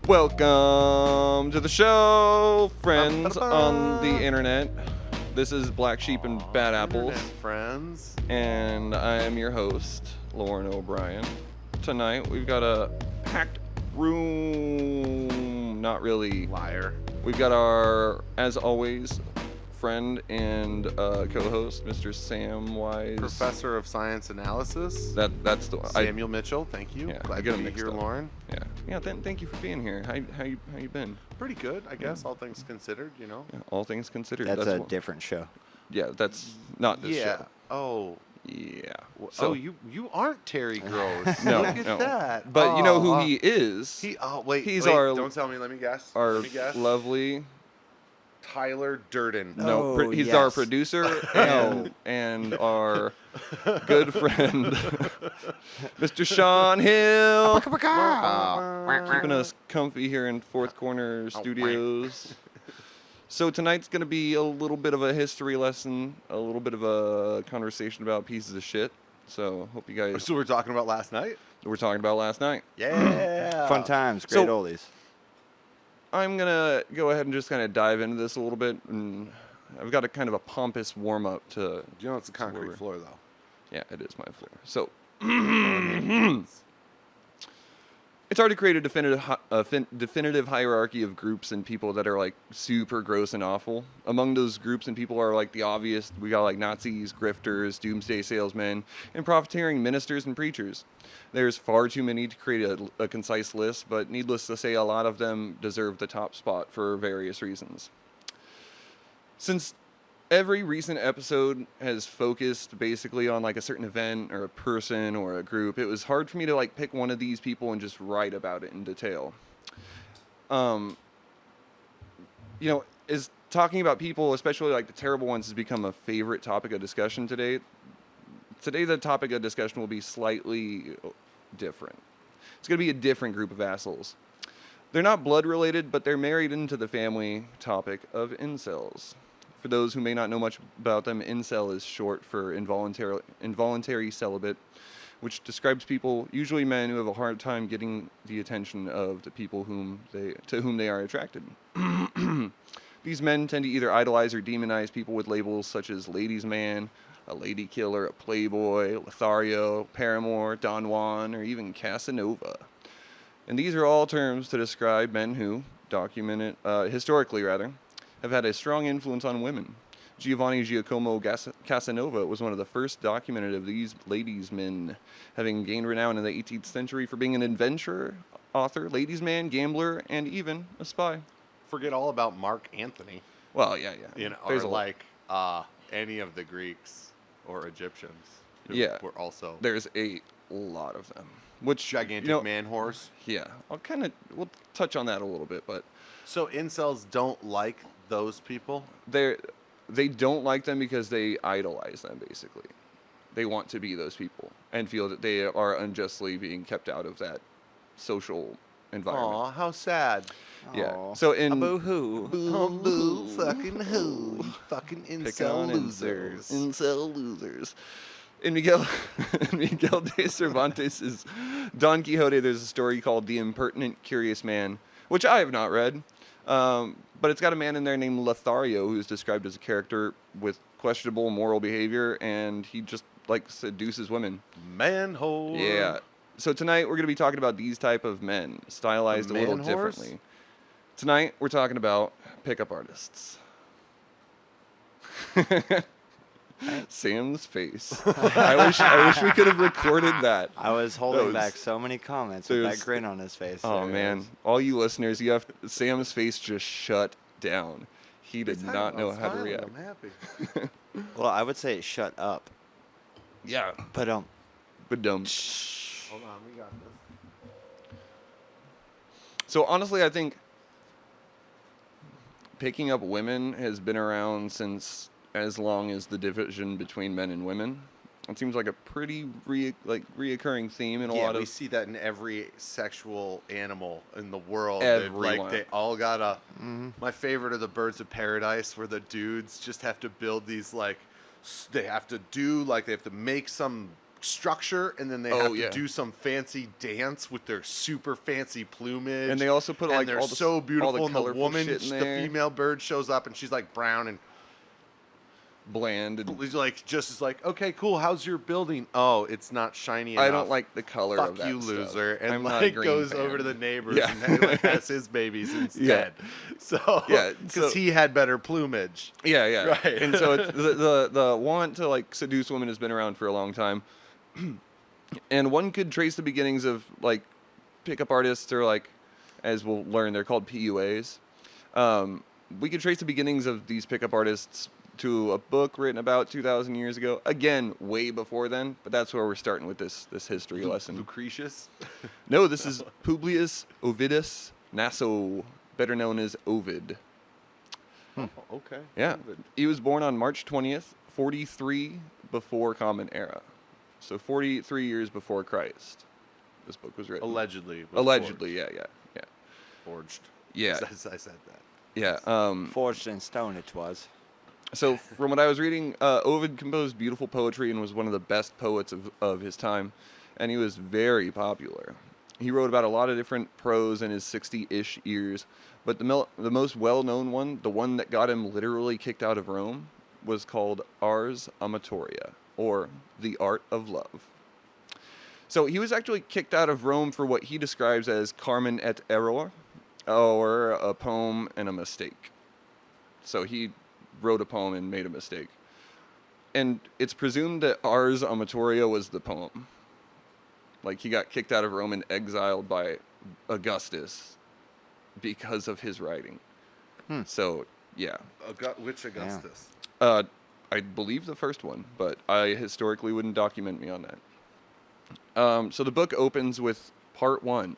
Welcome to the show, friends on the internet. This is Black Sheep and Bad Apples. Friends. And I am your host, Loren O'Brien. Tonight we've got a packed room. Not really. Liar. We've got our, as always, friend and co-host, Mr. Sam Wise. Professor of Science Analysis. That's the one. Samuel Mitchell, thank you. Yeah, I Glad get to him be mixed here, up. Loren. Yeah. Thank you for being here. How you been? Pretty good, I guess, all things considered, you know. Yeah, all things considered. That's a different show. Yeah, that's not this Yeah. show. Oh. Yeah. So you aren't Terry Gross. No, Look at no. that. But you know who he is? Wait. He's wait, our- Don't tell me. Let me guess. Our Let me guess. lovely. Tyler Durden. No, Oh, he's our yes. producer No. and our good friend, Mr. Sean Hill, keeping us comfy here in Fourth Corner Studios. So tonight's going to be a little bit of a history lesson, a little bit of a conversation about pieces of shit. So hope you guys. So we're talking about last night? We're talking about last night. Yeah. Fun times, great So- oldies. I'm going to go ahead and just kind of dive into this a little bit. And I've got a kind of a pompous warm-up to... You know it's a concrete floor, though. Yeah, it is my floor. So... It's hard to create a definitive hierarchy of groups and people that are like super gross and awful. Among those groups and people are like the obvious. We got like Nazis, grifters, doomsday salesmen, and profiteering ministers and preachers. There's far too many to create a concise list, but needless to say, a lot of them deserve the top spot for various reasons. Since every recent episode has focused basically on like a certain event or a person or a group, it was hard for me to like pick one of these people and just write about it in detail. Is talking about people, especially like the terrible ones, has become a favorite topic of discussion today. Today the topic of discussion will be slightly different. It's going to be a different group of assholes. They're not blood related, but they're married into the family topic of incels. For those who may not know much about them, incel is short for involuntary celibate, which describes people, usually men, who have a hard time getting the attention of the people to whom they are attracted. These men tend to either idolize or demonize people with labels such as ladies' man, a lady killer, a playboy, Lothario, paramour, Don Juan, or even Casanova. And these are all terms to describe men who, historically, have had a strong influence on women. Giovanni Giacomo Casanova was one of the first documented of these ladies' men, having gained renown in the 18th century for being an adventurer, author, ladies' man, gambler, and even a spy. Forget all about Mark Antony. Well, yeah. You know, There's or a like any of the Greeks or Egyptians. Who were also There's a lot of them. Which gigantic man horse. Yeah, we'll touch on that a little bit, but So incels don't like those people? They don't like them because they idolize them, basically. They want to be those people and feel that they are unjustly being kept out of that social environment. Aw, how sad. Yeah. Aw. So in Boo-hoo. Boo, fucking who? You fucking incel losers. Incel losers. In Miguel de Cervantes' Don Quixote, there's a story called The Impertinent Curious Man, which I have not read. But it's got a man in there named Lothario, who's described as a character with questionable moral behavior, and he just, like, seduces women. Man-whore. Yeah. So tonight we're going to be talking about these type of men, stylized a little man-horse? differently. Tonight we're talking about pickup artists. Sam's face. I wish we could have recorded that. I was holding was- back so many comments with there's- that grin on his face. Oh There it man, is. all you listeners, Sam's face just shut down. He did not know how to react. I'm happy. Well, I would say shut up. Yeah, But but dumb. Hold on, we got this. So honestly, I think picking up women has been around since as long as the division between men and women. It seems like a pretty reoccurring theme in a lot we of. see that in every sexual animal in the world. Everyone. They all got a. My favorite are the birds of paradise, where the dudes just have to build these they have to make some structure, and then they Oh, have to yeah. do some fancy dance with their super fancy plumage. And they also put, like, and they're all the so all beautiful. the And the colorful woman, shit in the there. female bird, shows up, and she's like brown and Bland. And like just is like, okay, cool. How's your building? Oh, it's not shiny enough. I don't like the color of Fuck that you, stuff. loser, and I'm not a like green goes fan. over to the neighbors Yeah. and like, has his babies instead. So Yeah, because so- he had better plumage. Yeah. Right. And so it's the want to like seduce women has been around for a long time, and one could trace the beginnings of like pickup artists, or like, as we'll learn, they're called PUAs. We could trace the beginnings of these pickup artists to a book written about 2,000 years ago. Again, way before then, but that's where we're starting with this history lesson. Lucretius. No, this is Publius Ovidus Naso, better known as Ovid. Oh, okay. Yeah, he was born on March 20th, 43 before Common Era. So 43 years before Christ, this book was written. Allegedly. was Allegedly, yeah. Forged. Yeah. As I said that. Yeah. Forged in stone it was. So from what I was reading, Ovid composed beautiful poetry and was one of the best poets of his time, and he was very popular. He wrote about a lot of different prose in his 60-ish years, but the most well-known one, the one that got him literally kicked out of Rome, was called Ars Amatoria, or The Art of Love. So he was actually kicked out of Rome for what he describes as Carmen et error, or a poem and a mistake. So he wrote a poem and made a mistake. And it's presumed that Ars Amatoria was the poem. Like, he got kicked out of Rome and exiled by Augustus because of his writing. So, yeah. Which Augustus? I believe the first one, but I historically wouldn't document me on that. So the book opens with part 1,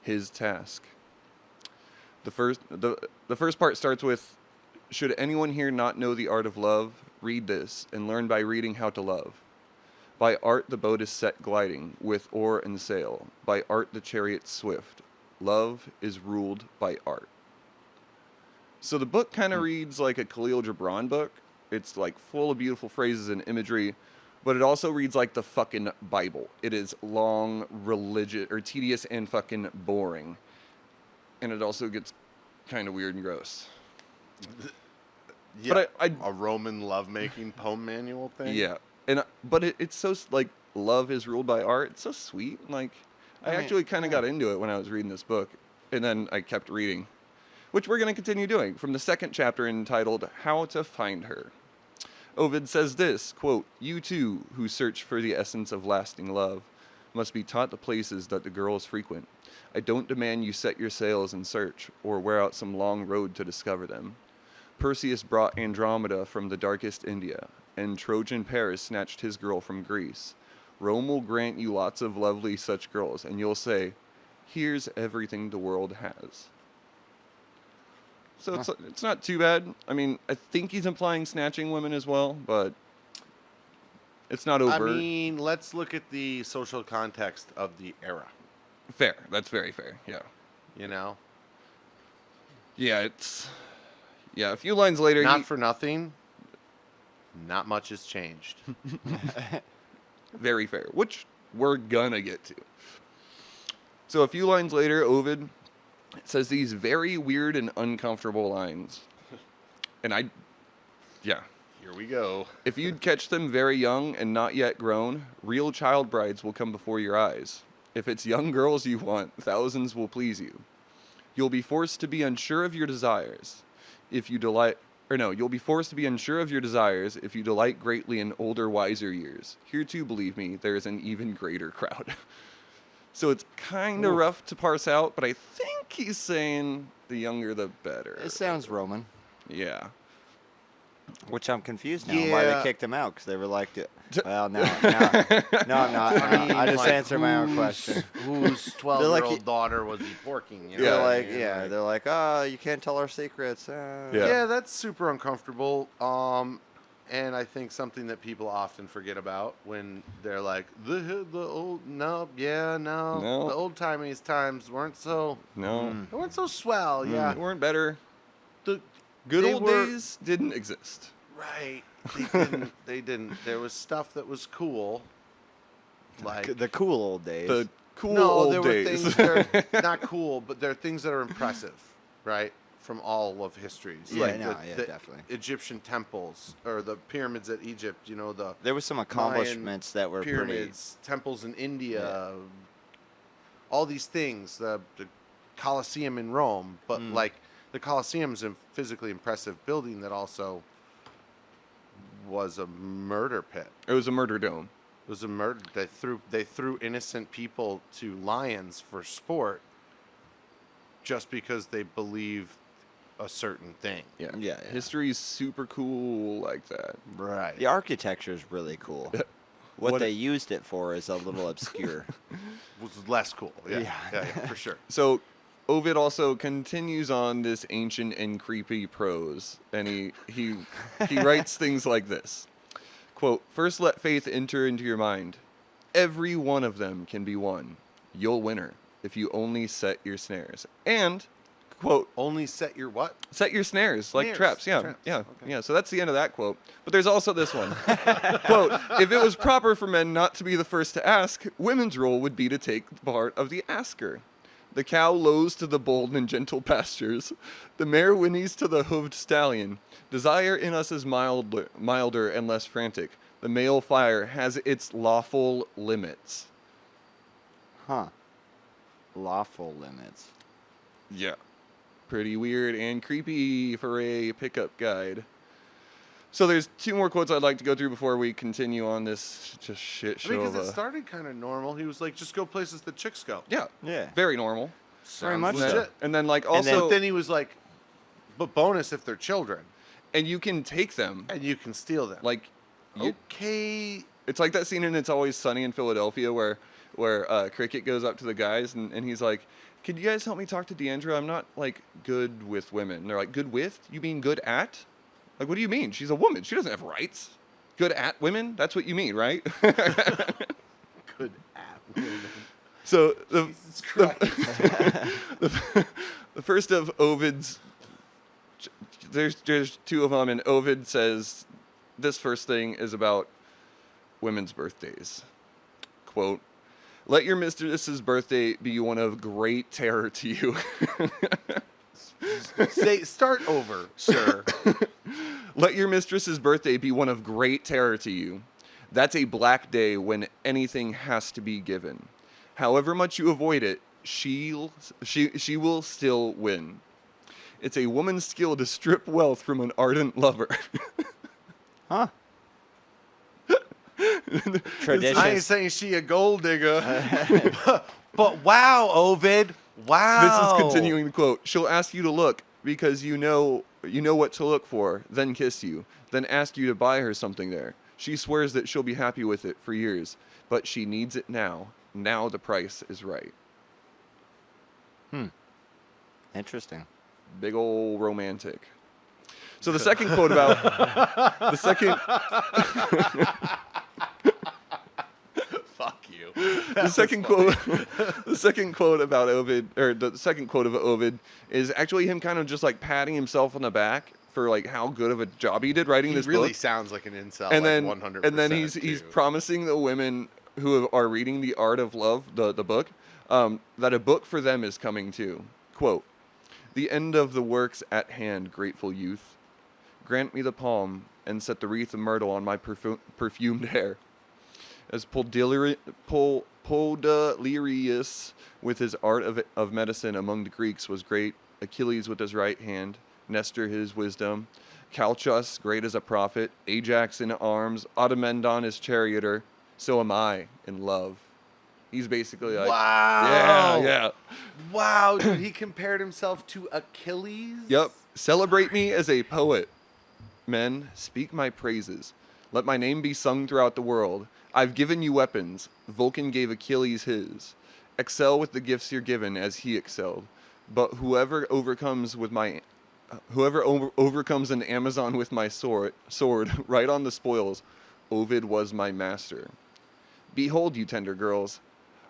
his task. The first part starts with, should anyone here not know the art of love, read this and learn by reading how to love. By art the boat is set gliding, with oar and sail. By art the chariot's swift. Love is ruled by art. So the book kind of reads like a Khalil Gibran book. It's like full of beautiful phrases and imagery, but it also reads like the fucking Bible. It is long, religious, or tedious and fucking boring. And it also gets kind of weird and gross. Yeah, But I a Roman lovemaking poem manual thing. yeah, and but it's so like love is ruled by art. It's so sweet. Like I mean, actually kind of got into it when I was reading this book, and then I kept reading, which we're going to continue doing from the second chapter entitled "How to Find Her." Ovid says this, quote, "You too, who search for the essence of lasting love, must be taught the places that the girls frequent. I don't demand you set your sails in search, or wear out some long road to discover them. Perseus brought Andromeda from the darkest India, and Trojan Paris snatched his girl from Greece. Rome will grant you lots of lovely such girls, and you'll say, here's everything the world has." So it's not too bad. I mean, I think he's implying snatching women as well, but it's not I overt. mean, let's look at the social context of the era. Fair. That's very fair. Yeah. You know, Yeah, a few lines later, not for nothing. Not much has changed. very fair, which we're gonna get to. So a few lines later, Ovid says these very weird and uncomfortable lines. And Here we go. if you'd catch them very young and not yet grown, real child brides will come before your eyes. If it's young girls you want, thousands will please you. You'll be forced to be unsure of your desires you'll be forced to be unsure of your desires if you delight greatly in older, wiser years. Here too, believe me, there is an even greater crowd. So it's kind of rough to parse out, but I think he's saying the younger the better. It sounds Roman, Yeah. which I'm confused now why Yeah. they kicked him out, because they were like, well, no, I'm not. I just like, answered my own question. Whose They're 12-year-old like- daughter was he porking? You know Yeah. what I They're like, mean? yeah, they're like, oh, you can't tell our secrets. Yeah. Yeah, that's super uncomfortable. And I think something that people often forget about when they're like, the old timey's times weren't so No. they weren't so swell. Yeah, They weren't better. the Good they old were- days didn't exist. Right. They didn't. They didn't. There was stuff that was cool, Like The cool old days. The cool no, old there days. were things that are not cool, but there are things that are impressive, right? From all of history. Yeah, Like no, the definitely. Egyptian temples or the pyramids at Egypt. You know, the There was some accomplishments that were pyramids, temples in India, all these things. The Colosseum in Rome, but like the Colosseum's a physically impressive building that also was a murder pit. It was a murder dome. It was a murder. They threw innocent people to lions for sport, just because they believed a certain thing. Yeah. Yeah. History's super cool like that. Right. The architecture is really cool. What What they used it for is a little obscure. Was less cool. Yeah. Yeah. Yeah, for sure. So Ovid also continues on this ancient and creepy prose, and he writes things like this. Quote, "First let faith enter into your mind. Every one of them can be won. You'll win her if you only set your snares." And, quote, Only set your what? set your snares, like Snares, traps. Yeah, traps, yeah, okay. yeah. So that's the end of that quote. But there's also this one. Quote, "If it was proper for men not to be the first to ask, women's role would be to take the part of the asker. The cow lows to the bold and gentle pastures. The mare whinnies to the hooved stallion. Desire in us is milder and less frantic. The male fire has its lawful limits." Huh. Lawful limits. Yeah. Pretty weird and creepy for a pickup guide. So there's two more quotes I'd like to go through before we continue on this just shit I show mean, of because it a... started kind of normal. He was like, just go places that chicks go. Yeah. Yeah. Very normal. Sounds much so. legit. And then like And also... But then he was like, but bonus if they're children. and you can take them. And you can steal them. Like... you- okay. It's like that scene in It's Always Sunny in Philadelphia where Cricket goes up to the guys and he's like, "Could you guys help me talk to Deandra? I'm not, like, good with women." And they're like, "Good with? You mean good at? Like, what do you mean? She's a woman. She doesn't have rights. Good at women? That's what you mean, right?" Good app. So Jesus Christ. the first of Ovid's, there's two of them, and Ovid says this first thing is about women's birthdays. Quote, "Let your mistress's birthday be one of great terror to you." Start over, sir. "Let your mistress's birthday be one of great terror to you. That's a black day when anything has to be given. However much you avoid it, she will still win. It's a woman's skill to strip wealth from an ardent lover." Huh. I Tradition. ain't saying she a gold digger. but wow, Ovid. Wow. This is continuing the quote. "She'll ask you to look because you know what to look for, then kiss you, then ask you to buy her something there. She swears that she'll be happy with it for years, but she needs it now. Now the price is right." Interesting. Big ol' romantic. So the second quote about the second Fuck you. the second quote the second quote about Ovid, or the second quote of Ovid, is actually him kind of just like patting himself on the back for like how good of a job he did writing He this really book. sounds like an incel. And like then 100%. and then he's promising the women who are reading The Art of Love, the book, that a book for them is coming too. Quote, "The end of the work's at hand, grateful youth. Grant me the palm and set the wreath of myrtle on my perfumed hair. As Podalirius with his art of medicine among the Greeks was great, Achilles with his right hand, Nestor his wisdom, Calchas great as a prophet, Ajax in arms, Automedon his charioteer, so am I in love." He's basically like, wow. yeah. Wow, dude. He compared himself to Achilles. Yep. "Celebrate me as a poet. Men, speak my praises. Let my name be sung throughout the world. I've given you weapons. Vulcan gave Achilles his. Excel with the gifts you're given as he excelled. But whoever overcomes an Amazon with my sword, right on the spoils, Ovid was my master. Behold, you tender girls,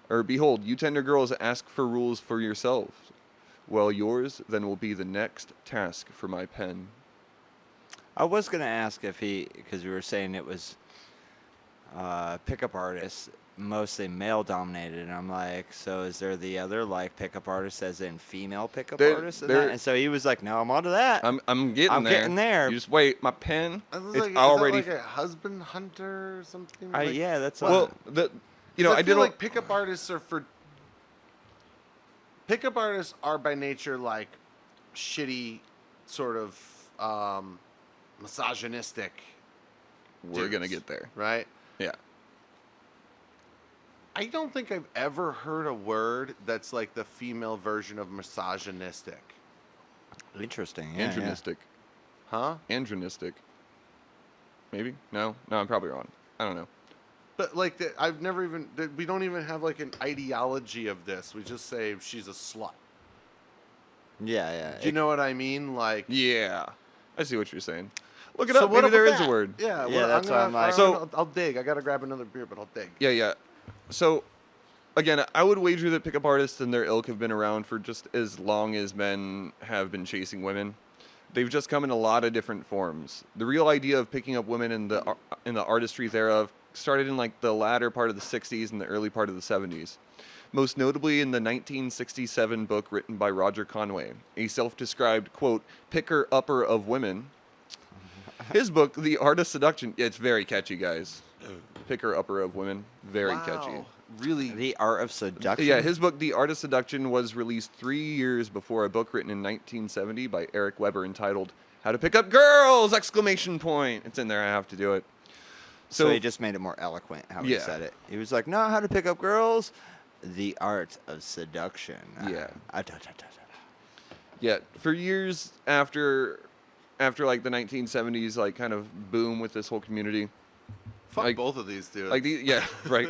ask for rules for yourselves. Well, yours then will be the next task for my pen." I was going to ask if because we were saying it was pickup artists. mostly male dominated, and I'm like, so is there the other like pickup artist, as in female pickup There- artists, in there- that? And so he was like, no, I'm onto that. I'm getting I'm there. getting there. You just wait. My pen. I was It's like, already. is that like a husband hunter or something? Yeah, that's well, I feel did. like pickup artists are for. Pickup artists are by nature like shitty, sort of misogynistic. We're gonna dudes, get there. right? Yeah. I don't think I've ever heard a word that's like the female version of misogynistic. interesting. Yeah, yeah. Andronistic. Huh? Andronistic. Maybe? No, I'm probably wrong. I don't know. But like, I've never even. We don't even have like an ideology of this. We just say she's a slut. Yeah, yeah. Do you know what I mean? Like, Yeah, I see what you're saying. Look it so up. what Maybe there about is a that? word. Yeah, Yeah, that's why I'm like- I'll dig. I gotta grab another beer, but I'll dig. Yeah. So, again, I would wager that pickup artists and their ilk have been around for just as long as men have been chasing women. They've just come in a lot of different forms. The real idea of picking up women in the artistry thereof started in like the latter part of the 60s and the early part of the 70s. Most notably in the 1967 book written by Roger Conway, a self-described, quote, picker-upper of women. His book, The Art of Seduction, it's very catchy, guys. Picker-upper of women, very catchy. Really? The Art of Seduction. Yeah, his book, The Art of Seduction, was released 3 years before a book written in 1970 by Eric Weber entitled How to Pick Up Girls! Exclamation point. It's in there. I have to do it. So he just made it more eloquent how he Yeah. said it. He was like, no, how to pick up girls? The Art of Seduction. Yeah. Da, da, da, da. Yeah, for years after like the 1970s, like kind of boom with this whole community. Fuck like- both of these dudes. Like these, yeah, right.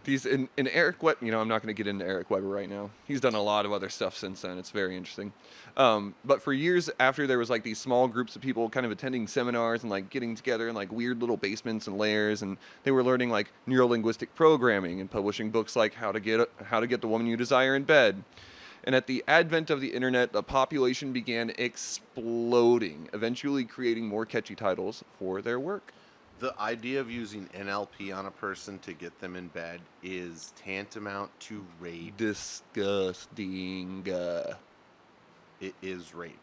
These in Eric Weber. I'm not going to get into Eric Weber right now. He's done a lot of other stuff since then. It's very interesting. But for years after, there was like these small groups of people kind of attending seminars and like getting together in like weird little basements and lairs, and they were learning like neurolinguistic programming and publishing books like how to get the woman you desire in bed. And at the advent of the internet, the population began exploding, eventually creating more catchy titles for their work. the idea of using NLP on a person to get them in bed is tantamount to rape. Disgusting. It is rape.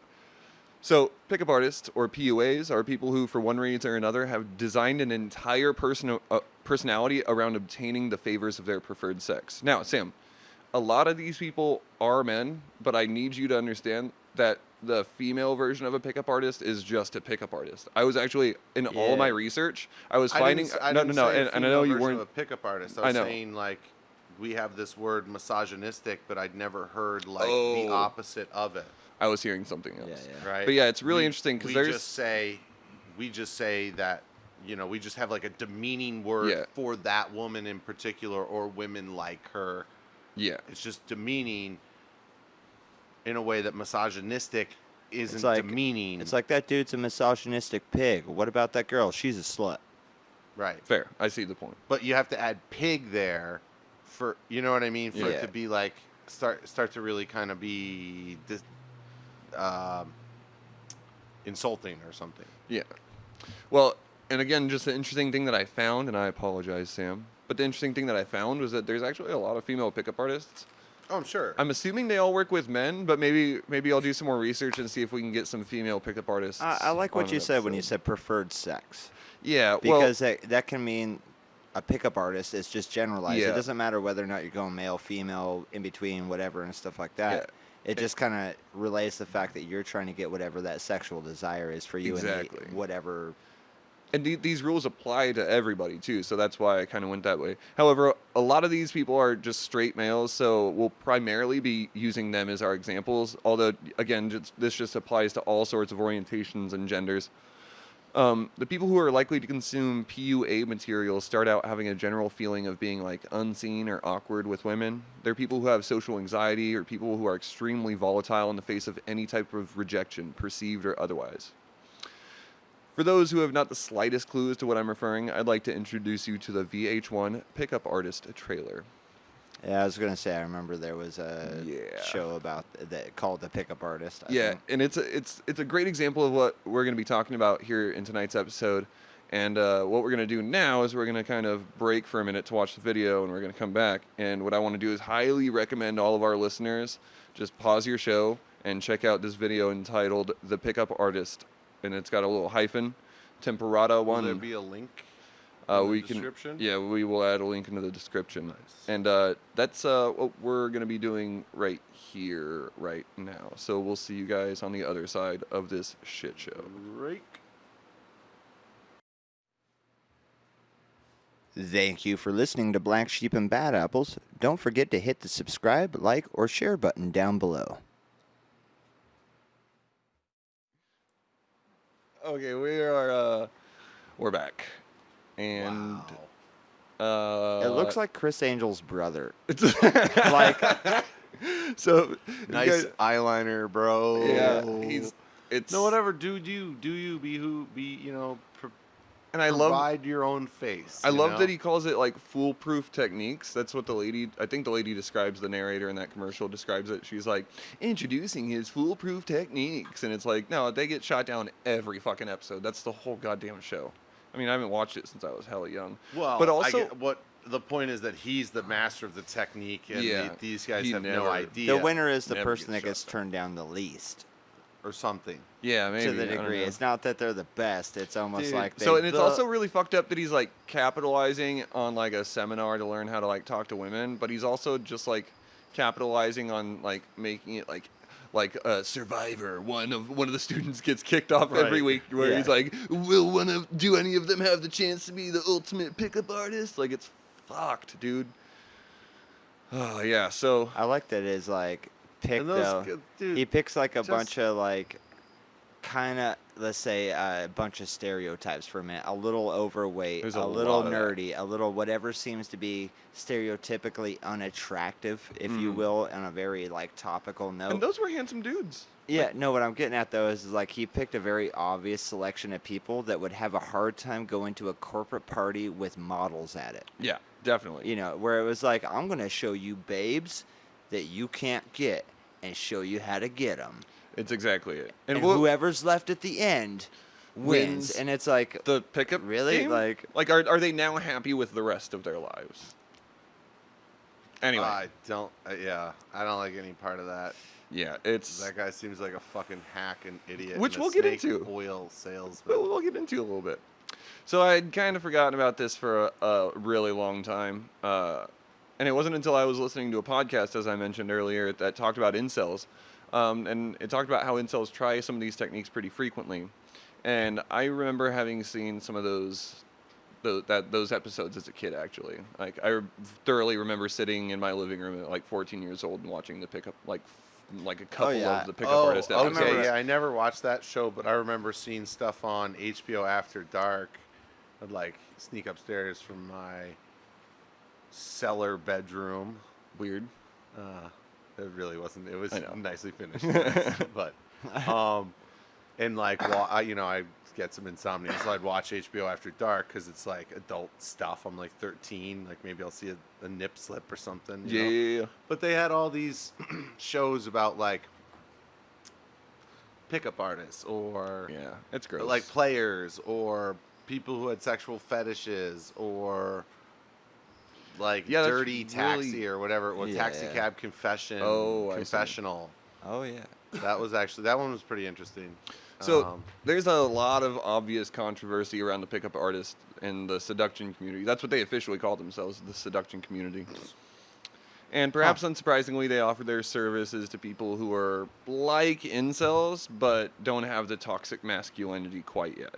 So, pickup artists, or PUAs, are people who, for one reason or another, have designed an entire personality around obtaining the favors of their preferred sex. Now, Sam, a lot of these people are men, but I need you to understand that the female version of a pickup artist is just a pickup artist. I was actually, in all of my research, I was finding... I didn't say a and I know female you version weren't... of a pickup artist. I I was know. saying, like, we have this word misogynistic, but I'd never heard, like, the Oh. opposite of it. I was hearing something else. Yeah, yeah. Right? But yeah, it's really interesting because we there's... just say that, you know, we just have like a demeaning word Yeah. for that woman in particular or women like her. Yeah. It's just demeaning in a way that misogynistic isn't It's like- demeaning. It's like that dude's a misogynistic pig. What about that girl? She's a slut. right. Fair. I see the point. But you have to add pig there for, you know what I mean? For Yeah. it to be like, start to really kind of be insulting or something. Yeah. Well, and again, just the interesting thing that I found, and I apologize, Sam, but the interesting thing that I found was that there's actually a lot of female pickup artists. Oh, I'm sure. I'm assuming they all work with men, but maybe I'll do some more research and see if we can get some female pickup artists. I like on what an you said when you episode. said preferred sex. Yeah, well, Because that can mean a pickup artist is just generalized. Yeah. It doesn't matter whether or not you're going male, female, in between, whatever, and stuff like that. Yeah. It just kind of relays the fact that you're trying to get whatever that sexual desire is for you Exactly. and whatever. and these rules apply to everybody too, so that's why I kind of went that way. However, a lot of these people are just straight males, so we'll primarily be using them as our examples. Although, again, this just applies to all sorts of orientations and genders. The people who are likely to consume PUA material start out having a general feeling of being like unseen or awkward with women. They're people who have social anxiety or people who are extremely volatile in the face of any type of rejection, perceived or otherwise. For those who have not the slightest clue as to what I'm referring, I'd like to introduce you to the VH1 Pickup Artist trailer. Yeah, I was gonna say I remember there was a Yeah. show about that called The Pickup Artist. I Yeah, think. and it's a great example of what we're going to be talking about here in tonight's episode. And what we're going to do now is we're going to kind of break for a minute to watch the video, and we're going to come back. And what I want to do is highly recommend all of our listeners just pause your show and check out this video entitled The Pickup Artist. And it's got a little hyphen, Temporada 1. Will there be a link we description? Yeah, we will add a link into the description. Nice. And that's what we're going to be doing right here, right now. So we'll see you guys on the other side of this shit show. Break. Thank you for listening to Black Sheep and Bad Apples. Don't forget to hit the subscribe, like, or share button down below. Okay, we're back. And Wow. It looks like Chris Angel's brother. like so Nice guys, eyeliner, bro. yeah, it's No, whatever. Do you be and I love provide your own face. I you love know? that he calls it like foolproof techniques. That's what I think the lady describes, the narrator in that commercial describes it. She's like, introducing his foolproof techniques. And it's like, no, they get shot down every fucking episode. That's the whole goddamn show. I mean, I haven't watched it since I was hella young. Well, but also, what the point is that he's the master of the technique, and Yeah, these guys he have never- no idea. The winner is the Never person that gets gets turned down the least. or something. yeah, maybe To the I don't degree. know. It's not that they're the best. It's almost Dude, like they... So, and it's the- also really fucked up that he's like capitalizing on like a seminar to learn how to like talk to women, but he's also just like capitalizing on like making it like Survivor. One of the students gets kicked off every Right. week, where Yeah. he's like, do any of them have the chance to be the ultimate pickup artist? Like, it's fucked, dude. Oh yeah. So I like that his like pick And those though. g- dude, He picks like a just- bunch of like kind of, let's say, a bunch of stereotypes for a minute. A little overweight, There's a a little lot of that. nerdy, a little whatever seems to be stereotypically unattractive, if you Mhm. will, on a very like topical note. and those were handsome dudes. Yeah, no, what I'm getting at though is like he picked a very obvious selection of people that would have a hard time going to a corporate party with models at it. Yeah, definitely. You know, where it was like, I'm going to show you babes that you can't get and show you how to get them. It's exactly it. And what- whoever's left at the end wins. Wins. And it's like, the pickup Really? game? Like- are they now happy with the rest of their lives? Anyway, I don't like any part of that. yeah, it's That guy seems like a fucking hack and idiot. Which and a we'll get snake into. Oil salesman. we'll get into a little bit. So I'd kind of forgotten about this for a really long time, and it wasn't until I was listening to a podcast, as I mentioned earlier, that talked about incels, and it talked about how incels try some of these techniques pretty frequently, and I remember having seen some of those episodes as a kid. Actually, like I thoroughly remember sitting in my living room at like 14 years old and watching the pickup like a couple yeah. of the pickup artist episodes. Okay, yeah, I never watched that show, but I remember seeing stuff on HBO After Dark. I'd like sneak upstairs from my cellar bedroom. Weird. It really wasn't. It was I know. nicely finished, but and like I get some insomnia, so I'd watch HBO After Dark because it's like adult stuff. I'm like 13, like maybe I'll see a nip slip or something. you know? Yeah. But they had all these shows about like pickup artists or Yeah, it's gross. like players or people who had sexual fetishes or like Yeah, that's dirty taxi really- or whatever, or taxi Yeah. cab confession, Oh, I see. confessional. oh yeah. That one was pretty interesting. So there's a lot of obvious controversy around the pickup artist and the seduction community. That's what they officially call themselves, the seduction community. And perhaps unsurprisingly, they offer their services to people who are like incels, but don't have the toxic masculinity quite yet.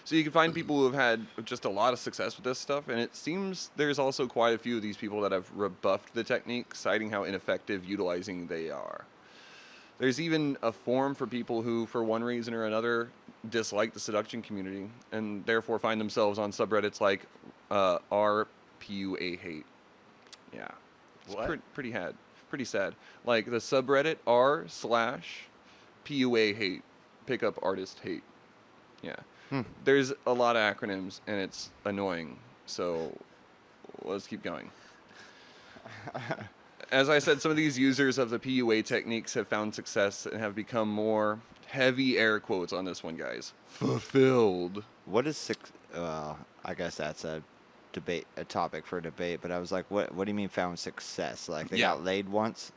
So you can find people who have had just a lot of success with this stuff, and it seems there's also quite a few of these people that have rebuffed the technique, citing how ineffective utilizing they are. There's even a forum for people who, for one reason or another, dislike the seduction community, and therefore find themselves on subreddits like RPUA hate. Yeah. It's What? pretty sad. Like the subreddit r/PUA hate, pickup artist hate. Yeah. There's a lot of acronyms, and it's annoying. So let's keep going. As I said, some of these users of the PUA techniques have found success and have become more, heavy air quotes on this one, guys, fulfilled what is I guess that's a topic for debate. But I was like, what do you mean found success? Like they Yeah. got laid once,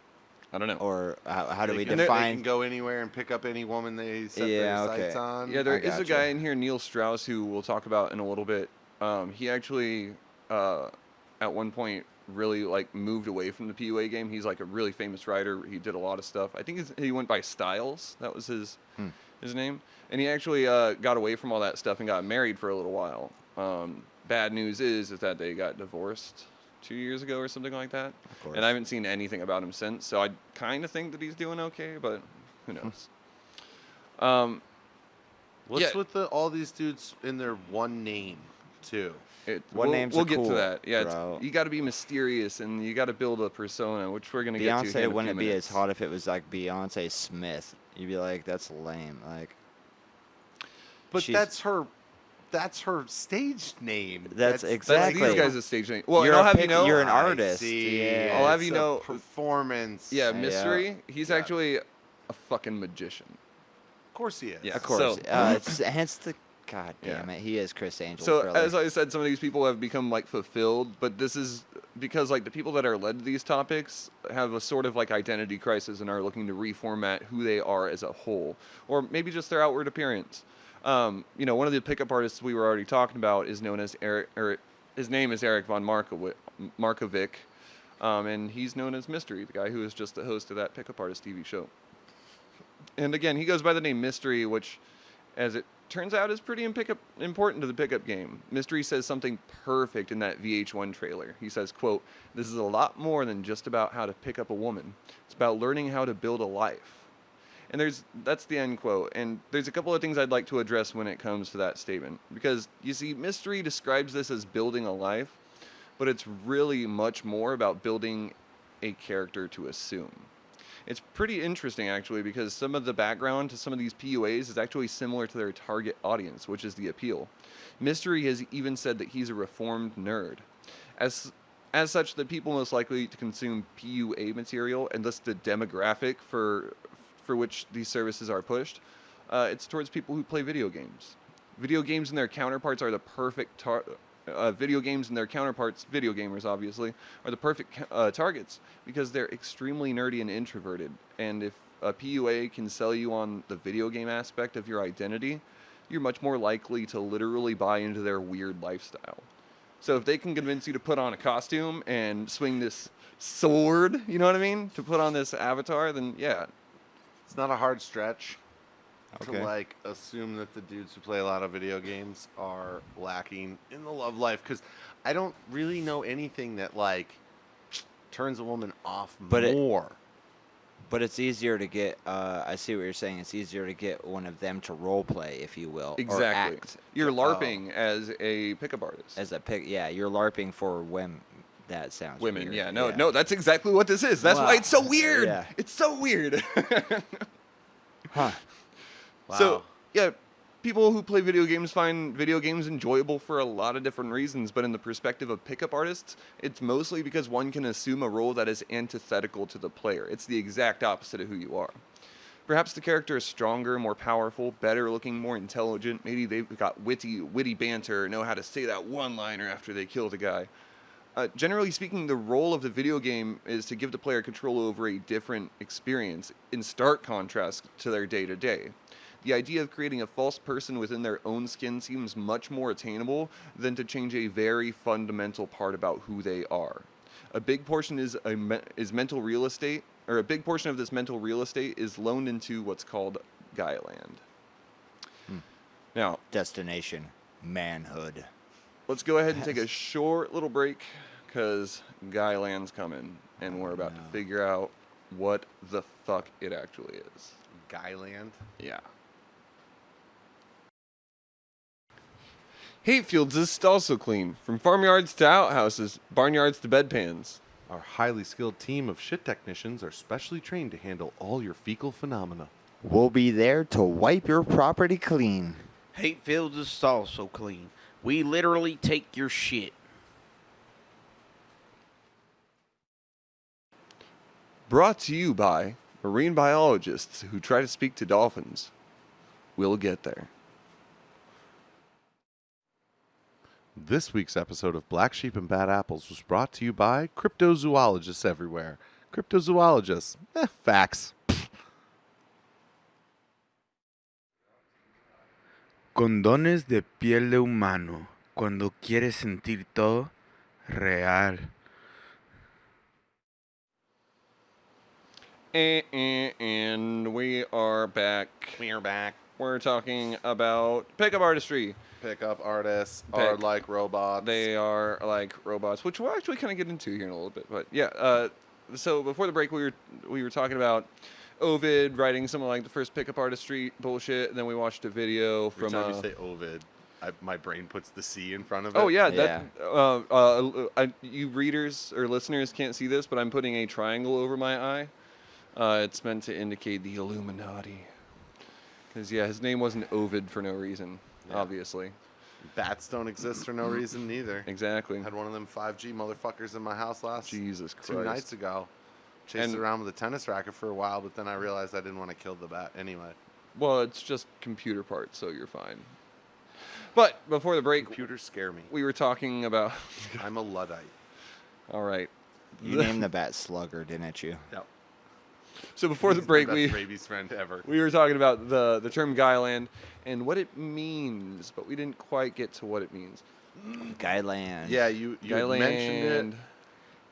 I don't know. or how do we They define? can go anywhere and pick up any woman they set Yeah, their okay. sights on. Yeah, there I is a gotcha. guy in here, Neil Strauss, who we'll talk about in a little bit. He actually, at one point, really like moved away from the PUA game. He's like a really famous writer. He did a lot of stuff. I think he went by Styles. That was his name. And he actually got away from all that stuff and got married for a little while. Bad news is that they got divorced 2 years ago or something like that. Of course. And I haven't seen anything about him since. So I kind of think that he's doing okay, but who knows? What's Yeah. with all these dudes in their one name too? Names we'll are get cool, to that. Yeah, bro. you got to be mysterious and you got to build a persona, which we're gonna get to. Beyonce Here in a wouldn't few be minutes. as hot if it was like Beyonce Smith. You'd be like, that's lame. Like, But she's- that's her stage name. That's That's exactly. these guys' stage name. Well, You're and a I'll have you know. you're an I artist. see. Yeah. I'll have It's you a know- performance. Yeah, Yeah. Mystery. He's Yeah. actually a fucking magician. Of course he is. Yeah. Of course. So- It's hence the. God Yeah. damn it. He is Chris Angel's So brother. as I said, some of these people have become like fulfilled, but this is because like the people that are led to these topics have a sort of like identity crisis and are looking to reformat who they are as a whole, or maybe just their outward appearance. One of the pickup artists we were already talking about is known as Eric, or his name is Eric von Markovic, and he's known as Mystery, the guy who is just the host of that pickup artist TV show. And again, he goes by the name Mystery, which, as it turns out, is pretty important to the pickup game. Mystery says something perfect in that VH1 trailer. He says, quote, "This is a lot more than just about how to pick up a woman. It's about learning how to build a life." And that's the end quote. And there's a couple of things I'd like to address when it comes to that statement. Because, you see, Mystery describes this as building a life, but it's really much more about building a character to assume. It's pretty interesting, actually, because some of the background to some of these PUAs is actually similar to their target audience, which is the appeal. Mystery has even said that he's a reformed nerd. As such, the people most likely to consume PUA material, and thus the demographic for which these services are pushed, it's towards people who play video games. Video games and their counterparts are the perfect video gamers obviously, are the perfect targets because they're extremely nerdy and introverted. And if a PUA can sell you on the video game aspect of your identity, you're much more likely to literally buy into their weird lifestyle. So if they can convince you to put on a costume and swing this sword, you know what I mean, to put on this avatar, then yeah. It's not a hard stretch Okay. to like assume that the dudes who play a lot of video games are lacking in the love life, because I don't really know anything that like turns a woman off more. But it's easier to get. I see what you're saying. It's easier to get one of them to role play, if you will, or Exactly. act You're LARPing as a pickup artist. as a pick. Yeah, you're LARPing for women. That sounds Women, weird. yeah. No, that's exactly what this is. That's why Wow. it's so weird. Yeah. It's so weird. Huh. Wow. So, yeah, people who play video games find video games enjoyable for a lot of different reasons, but in the perspective of pickup artists, it's mostly because one can assume a role that is antithetical to the player. It's the exact opposite of who you are. Perhaps the character is stronger, more powerful, better looking, more intelligent. Maybe they've got witty banter, know how to say that one-liner after they kill the guy. Generally speaking, the role of the video game is to give the player control over a different experience in stark contrast to their day-to-day. The idea of creating a false person within their own skin seems much more attainable than to change a very fundamental part about who they are. A big portion is mental real estate, or a big portion of this mental real estate is loaned into what's called Guyland. Now, Destination manhood. let's go ahead and take a short little break because Guyland's coming, and we're about to figure out what the fuck it actually is. Guyland. Yeah. Hatefields is also clean, from farmyards to outhouses, barnyards to bedpans. Our highly skilled team of shit technicians are specially trained to handle all your fecal phenomena. We'll be there to wipe your property clean. Hatefields is also clean. We literally take your shit. Brought to you by marine biologists who try to speak to dolphins. We'll get there. This week's episode of Black Sheep and Bad Apples was brought to you by cryptozoologists everywhere. Cryptozoologists. Facts. Condones de piel de humano. Cuando quieres sentir todo real. And we are back. We're back. We're talking about pickup artistry. Pickup artists are like robots. They are like robots, which we'll actually kind of get into here in a little bit. But yeah, so before the break, we were talking about Ovid writing some of like the first pickup artistry bullshit, and then we watched a video Every from. time you say Ovid, my brain puts the C in front of it. Oh yeah, Yeah. that you readers or listeners can't see this, but I'm putting a triangle over my eye. It's meant to indicate the Illuminati. Because yeah, his name wasn't Ovid for no reason, obviously. Bats don't exist for no reason neither. Exactly. I had one of them 5G motherfuckers in my house Jesus Christ. 2 nights ago. Chased And- it around with a tennis racket for a while, but then I realized I didn't want to kill the bat anyway. Well, it's just computer parts, so you're fine. But before the break, Computers scare me. we were talking about. I'm a Luddite. All right. You named the bat Slugger, didn't you? Yep. So before the break, Best rabies friend ever. we were talking about the term Guyland and what it means, but we didn't quite get to what it means. Guyland. Yeah, you had mentioned Guyland.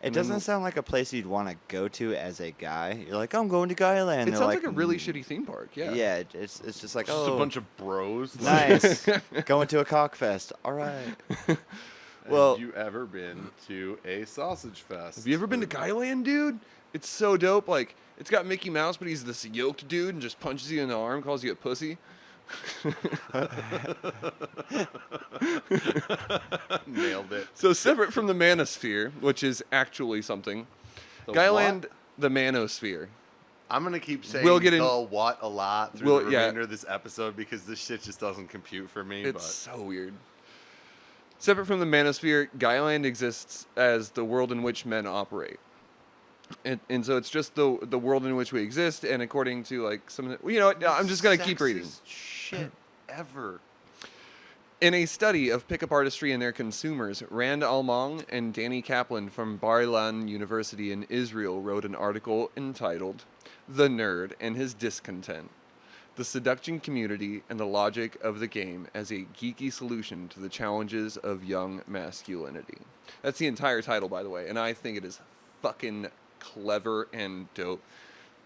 It doesn't sound like a place you'd want to go to as a guy. You're like, I'm going to Guyland. It They're sounds like a really "Mm." shitty theme park. Yeah. Yeah, it's just like, it. Just oh, a bunch of bros. nice. Going to a cockfest. All right. Well- Have you ever been to a sausage fest? Have you ever been to Guyland, dude? It's so dope. Like, it's got Mickey Mouse, but he's this yoked dude and just punches you in the arm, calls you a pussy. Nailed it. So separate from the manosphere, which is actually something, The Guyland, what? the manosphere. I'm gonna keep saying We'll get in- the what a lot through the yeah. remainder of this episode because this shit just doesn't compute for me. It's so weird. Separate from the manosphere, Guyland exists as the world in which men operate. And so it's just the world in which we exist, and according to like some of the, you know what, I'm just gonna keep reading. Sexist shit ever. In a study of pickup artistry and their consumers, Rand Almong and Danny Kaplan from Bar-Ilan University in Israel wrote an article entitled "The Nerd and His Discontent: The Seduction Community and the Logic of the Game as a Geeky Solution to the Challenges of Young Masculinity." That's the entire title, by the way, and I think it is fucking clever and dope.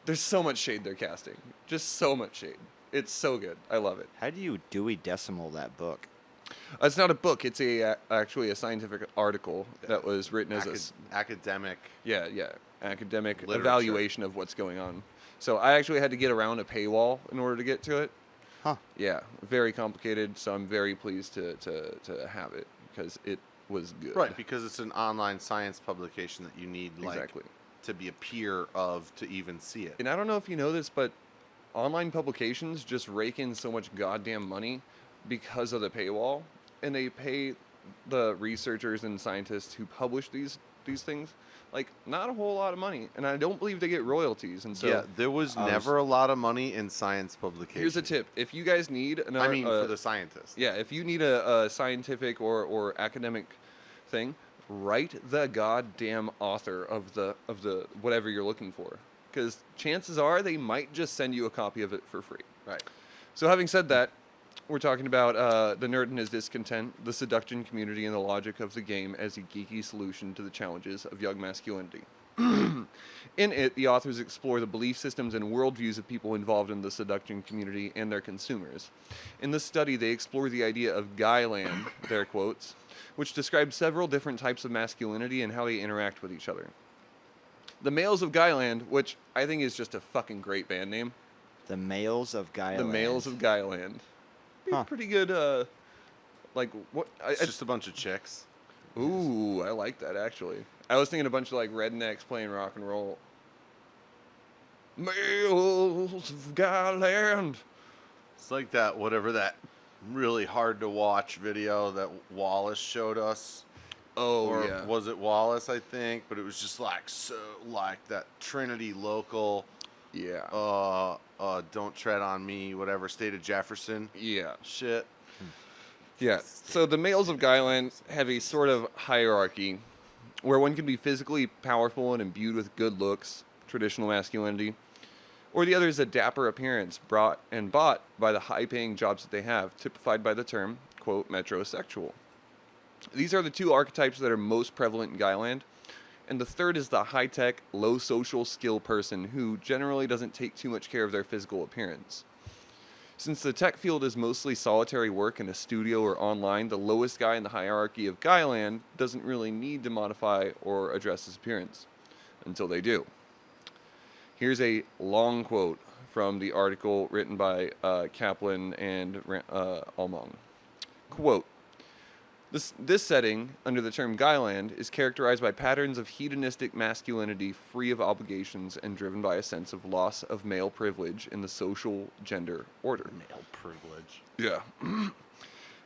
There's so much shade they're casting. Just so much shade. It's so good. I love it. How do you Dewey Decimal that book? It's not a book. It's actually a scientific article that was written as Academic. academic Literature. evaluation of what's going on. So I actually had to get around a paywall in order to get to it. Huh. Yeah, very complicated. So I'm very pleased to have it because it was good. Right, because it's an online science publication that you need like Exactly. to be a peer of to even see it. And I don't know if you know this, but online publications just rake in so much goddamn money because of the paywall, and they pay the researchers and scientists who publish these things like not a whole lot of money, and I don't believe they get royalties. And so yeah, there was never a lot of money in science publications. here's a tip: if you guys need another, I mean, for the scientists. yeah, if you need a scientific or academic thing, write the goddamn author of the whatever you're looking for, because chances are they might just send you a copy of it for free. Right. So having said that, we're talking about the nerd and his discontent, the seduction community, and the logic of the game as a geeky solution to the challenges of young masculinity. In it, the authors explore the belief systems and worldviews of people involved in the seduction community and their consumers. In the study, they explore the idea of Guyland, their quotes, which describes several different types of masculinity and how they interact with each other. The Males of Guyland, which I think is just a fucking great band name. The Males of Guyland. The Males of Guyland. Be Huh. pretty good, like, what? It's just a bunch of chicks. Ooh, I like that, actually. I was thinking a bunch of, like, rednecks playing rock and roll. Males of Guyland. It's like that, whatever that really hard to watch video that Wallace showed us. Oh, Or yeah. was it Wallace, I think? But it was just like, so, like that Trinity local, Yeah. Don't Tread on Me, whatever, State of Jefferson Yeah. shit. Yeah. So the males of Guyland have a sort of hierarchy where one can be physically powerful and imbued with good looks, traditional masculinity, or the other is a dapper appearance brought and bought by the high-paying jobs that they have, typified by the term, quote, metrosexual. These are the two archetypes that are most prevalent in Guyland, and the third is the high-tech, low social skill person who generally doesn't take too much care of their physical appearance. Since the tech field is mostly solitary work in a studio or online, the lowest guy in the hierarchy of Guyland doesn't really need to modify or address his appearance, until they do. Here's a long quote from the article written by Kaplan and Almong. Quote, This setting, under the term Guyland, is characterized by patterns of hedonistic masculinity free of obligations and driven by a sense of loss of male privilege in the social gender order. Male privilege. Yeah.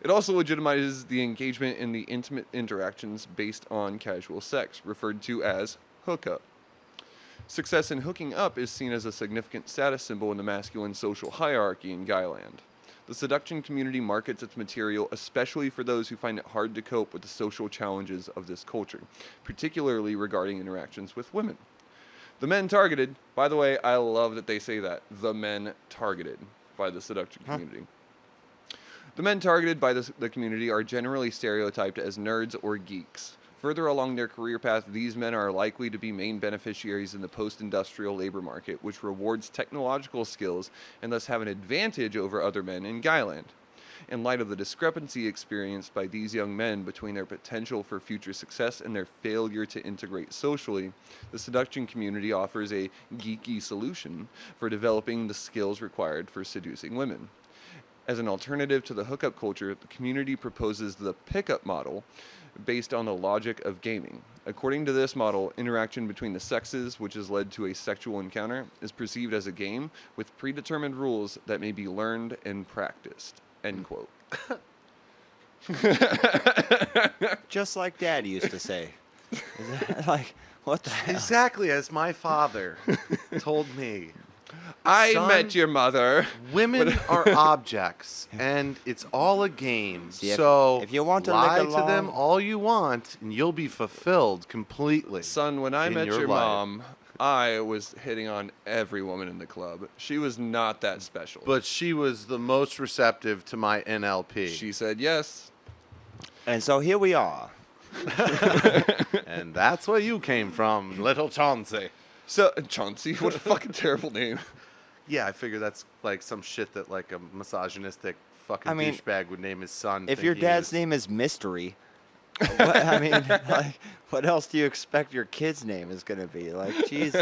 It also legitimizes the engagement in the intimate interactions based on casual sex, referred to as hookup. Success in hooking up is seen as a significant status symbol in the masculine social hierarchy in Guyland. The seduction community markets its material especially for those who find it hard to cope with the social challenges of this culture, particularly regarding interactions with women. The men targeted, by the way, I love that they say that, the men targeted by the seduction community. The men targeted by the community are generally stereotyped as nerds or geeks. Further along their career path, these men are likely to be main beneficiaries in the post-industrial labor market, which rewards technological skills and thus have an advantage over other men in Guyland. In light of the discrepancy experienced by these young men between their potential for future success and their failure to integrate socially, the seduction community offers a geeky solution for developing the skills required for seducing women. As an alternative to the hookup culture, the community proposes the pickup model, based on the logic of gaming. According to this model, interaction between the sexes, which has led to a sexual encounter, is perceived as a game with predetermined rules that may be learned and practiced. End quote. Just like Dad used to say. Is that like, what the hell? Exactly as my father told me. I Son, met your mother. Women are objects, and it's all a game. See, so if you want to lie lick to them along- all you want, and you'll be fulfilled completely. Son, when I in met your life. mom, I was hitting on every woman in the club. She was not that special. But she was the most receptive to my NLP. She said yes. And so here we are. And that's where you came from, little Chauncey. So, Chauncey, what a fucking terrible name. Yeah, I figure that's like some shit that like a misogynistic fucking I mean, douchebag would name his son. If your thinking dad's he's- name is Mystery, I mean, like, what else do you expect your kid's name is going to be? Like, jeez.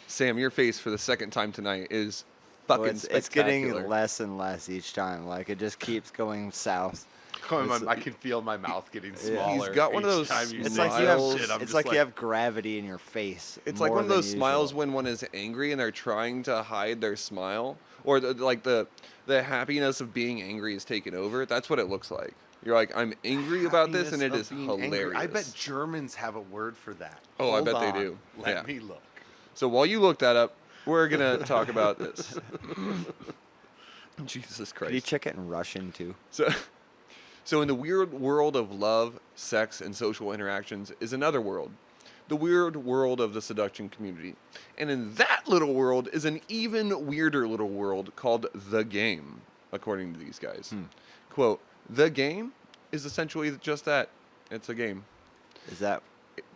Sam, your face for the second time tonight is fucking It's spectacular. getting less and less each time. Like, it just keeps going south. I can feel my mouth getting smaller. He's got one of each those time you It's say like you have. some shit. I'm It's just like you have gravity in your face. It's like more one of than those smiles usual. when one is angry and they're trying to hide their smile, or the happiness of being angry is taken over. That's what it looks like. You're like, I'm angry about this, and it happiness is of being angry. hilarious. I bet Germans have a word for that. Oh, I Hold bet they on. do. Let Yeah. me look. So while you look that up, we're gonna talk about this. Jesus Could you Christ. check it in Russian too? So in the weird world of love, sex, and social interactions is another world. The weird world of the seduction community. And in that little world is an even weirder little world called the game, according to these guys. Quote, the game is essentially just that. It's a game. Is that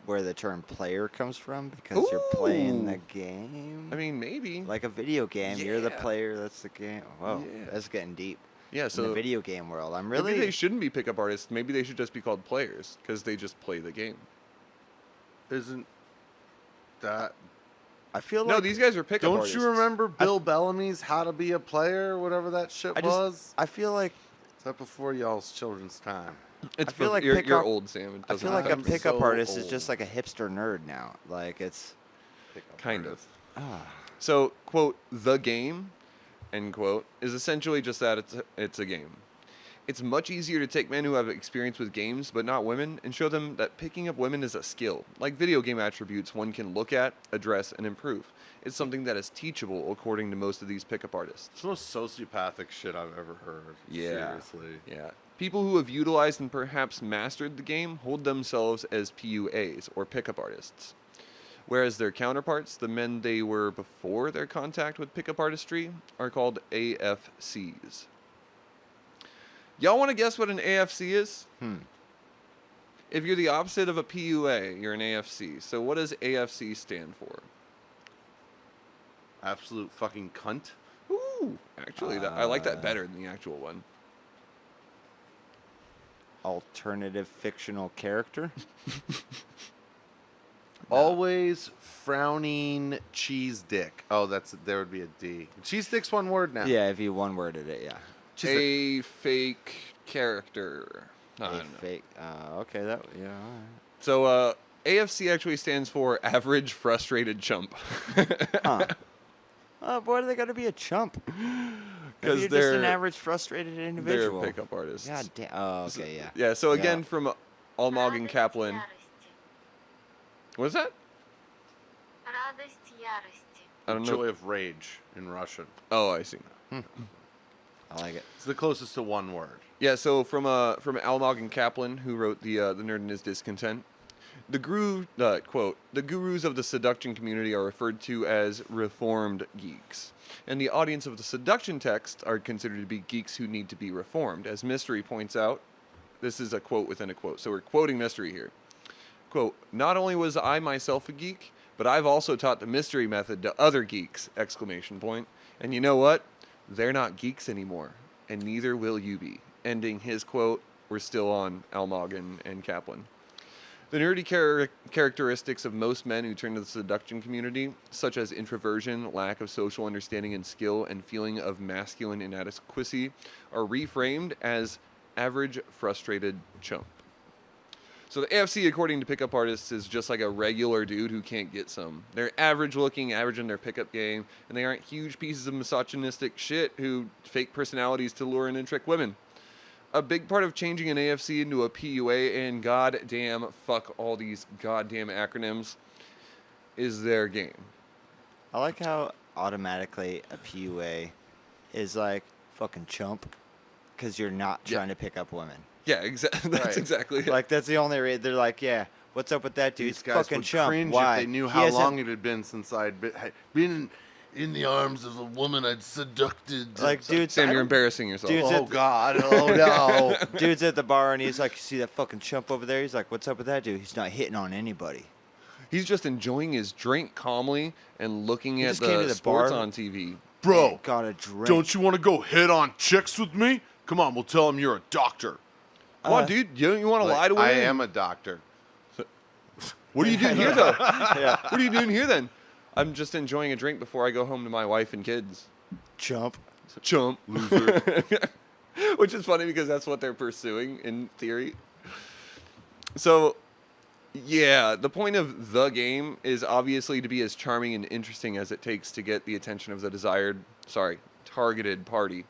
where the term player comes from? Because you're playing the Ooh. game? I mean, maybe. Like a video game. You're the Yeah. player, that's the game. Whoa, Yeah. that's getting deep. Yeah, In so the video game world. I'm maybe really... they shouldn't be pickup artists. Maybe they should just be called players because they just play the game. Isn't that? I feel No, like... these guys are pickup Don't artists. you remember Bill Bellamy's "How to Be a Player" or whatever that shit was? I feel like... Is that before y'all's children's time? It's I feel like you're pickup- old, Sam. It I doesn't feel like a matter. pickup so artist is old. just like a hipster nerd now. Like, it's... Kind of. Ah. So, quote, the game, end quote, is essentially just that it's a game. It's much easier to take men who have experience with games but not women and show them that picking up women is a skill, like video game attributes one can look at, address, and improve. It's something that is teachable according to most of these pickup artists. It's the most sociopathic shit I've ever heard. Yeah. Seriously. Yeah. People who have utilized and perhaps mastered the game hold themselves as PUAs, or pickup artists. Whereas their counterparts, the men they were before their contact with pickup artistry, are called AFCs. Y'all want to guess what an AFC is? If you're the opposite of a PUA, you're an AFC. So what does AFC stand for? Absolute fucking cunt. Ooh, actually, I like that better than the actual one. Alternative fictional character. Always frowning cheese dick. Oh, there would be a D. Cheese dick's one word now. Yeah, if you one worded it, yeah. A fake character. I A don't know. fake. Okay, that yeah. All right. So AFC actually stands for Average Frustrated Chump. Huh. Oh, boy, do they got to be a chump? Because Maybe you're just an they're average frustrated individual. pickup artists. God damn. Oh, okay, yeah. Yeah, so again, Yeah. from Almog and Kaplan. What is that? Радость ярости. I don't Joy know. of rage in Russian. Oh, I see. I like it. It's the closest to one word. Yeah, so from Almog and Kaplan, who wrote the Nerd and His Discontent, the quote, the gurus of the seduction community are referred to as reformed geeks, and the audience of the seduction text are considered to be geeks who need to be reformed. As Mystery points out, this is a quote within a quote, so we're quoting Mystery here. Quote, not only was I myself a geek, but I've also taught the Mystery method to other geeks, exclamation point. And you know what? They're not geeks anymore, and neither will you be. Ending his quote, we're still on Almog and Kaplan. The nerdy characteristics of most men who turn to the seduction community, such as introversion, lack of social understanding and skill, and feeling of masculine inadequacy, are reframed as average frustrated chump. So the AFC, according to pickup artists, is just like a regular dude who can't get some. They're average looking, average in their pickup game, and they aren't huge pieces of misogynistic shit who fake personalities to lure in and trick women. A big part of changing an AFC into a PUA, and goddamn fuck all these goddamn acronyms, is their game. I like how automatically a PUA is like fucking chump because you're not trying to pick up women. Yeah, exactly. That's Right. exactly it. Like that's the only reason they're like, yeah, what's up with that dude? These He's guys fucking would chump. cringe Why? if they knew He how hasn't- long it had been since I'd been in the arms of a woman I'd seducted. Like, dude, Sam, I you're don't- embarrassing yourself. Dude's Oh at the- God! Oh no! Dude's at the bar and he's like, you see that fucking chump over there? He's like, what's up with that dude? He's not hitting on anybody. He's just enjoying his drink calmly and looking He at just came to the the sports bar. on TV. Bro, Got a drink. don't you want to go hit on chicks with me? Come on, we'll tell them you're a doctor. Come on, dude. You want to lie to I women? am a doctor. What are you doing here, though? Yeah. What are you doing here, then? I'm just enjoying a drink before I go home to my wife and kids. Chump. Chump. Loser. Which is funny because that's what they're pursuing in theory. So, yeah, the point of the game is obviously to be as charming and interesting as it takes to get the attention of the targeted party.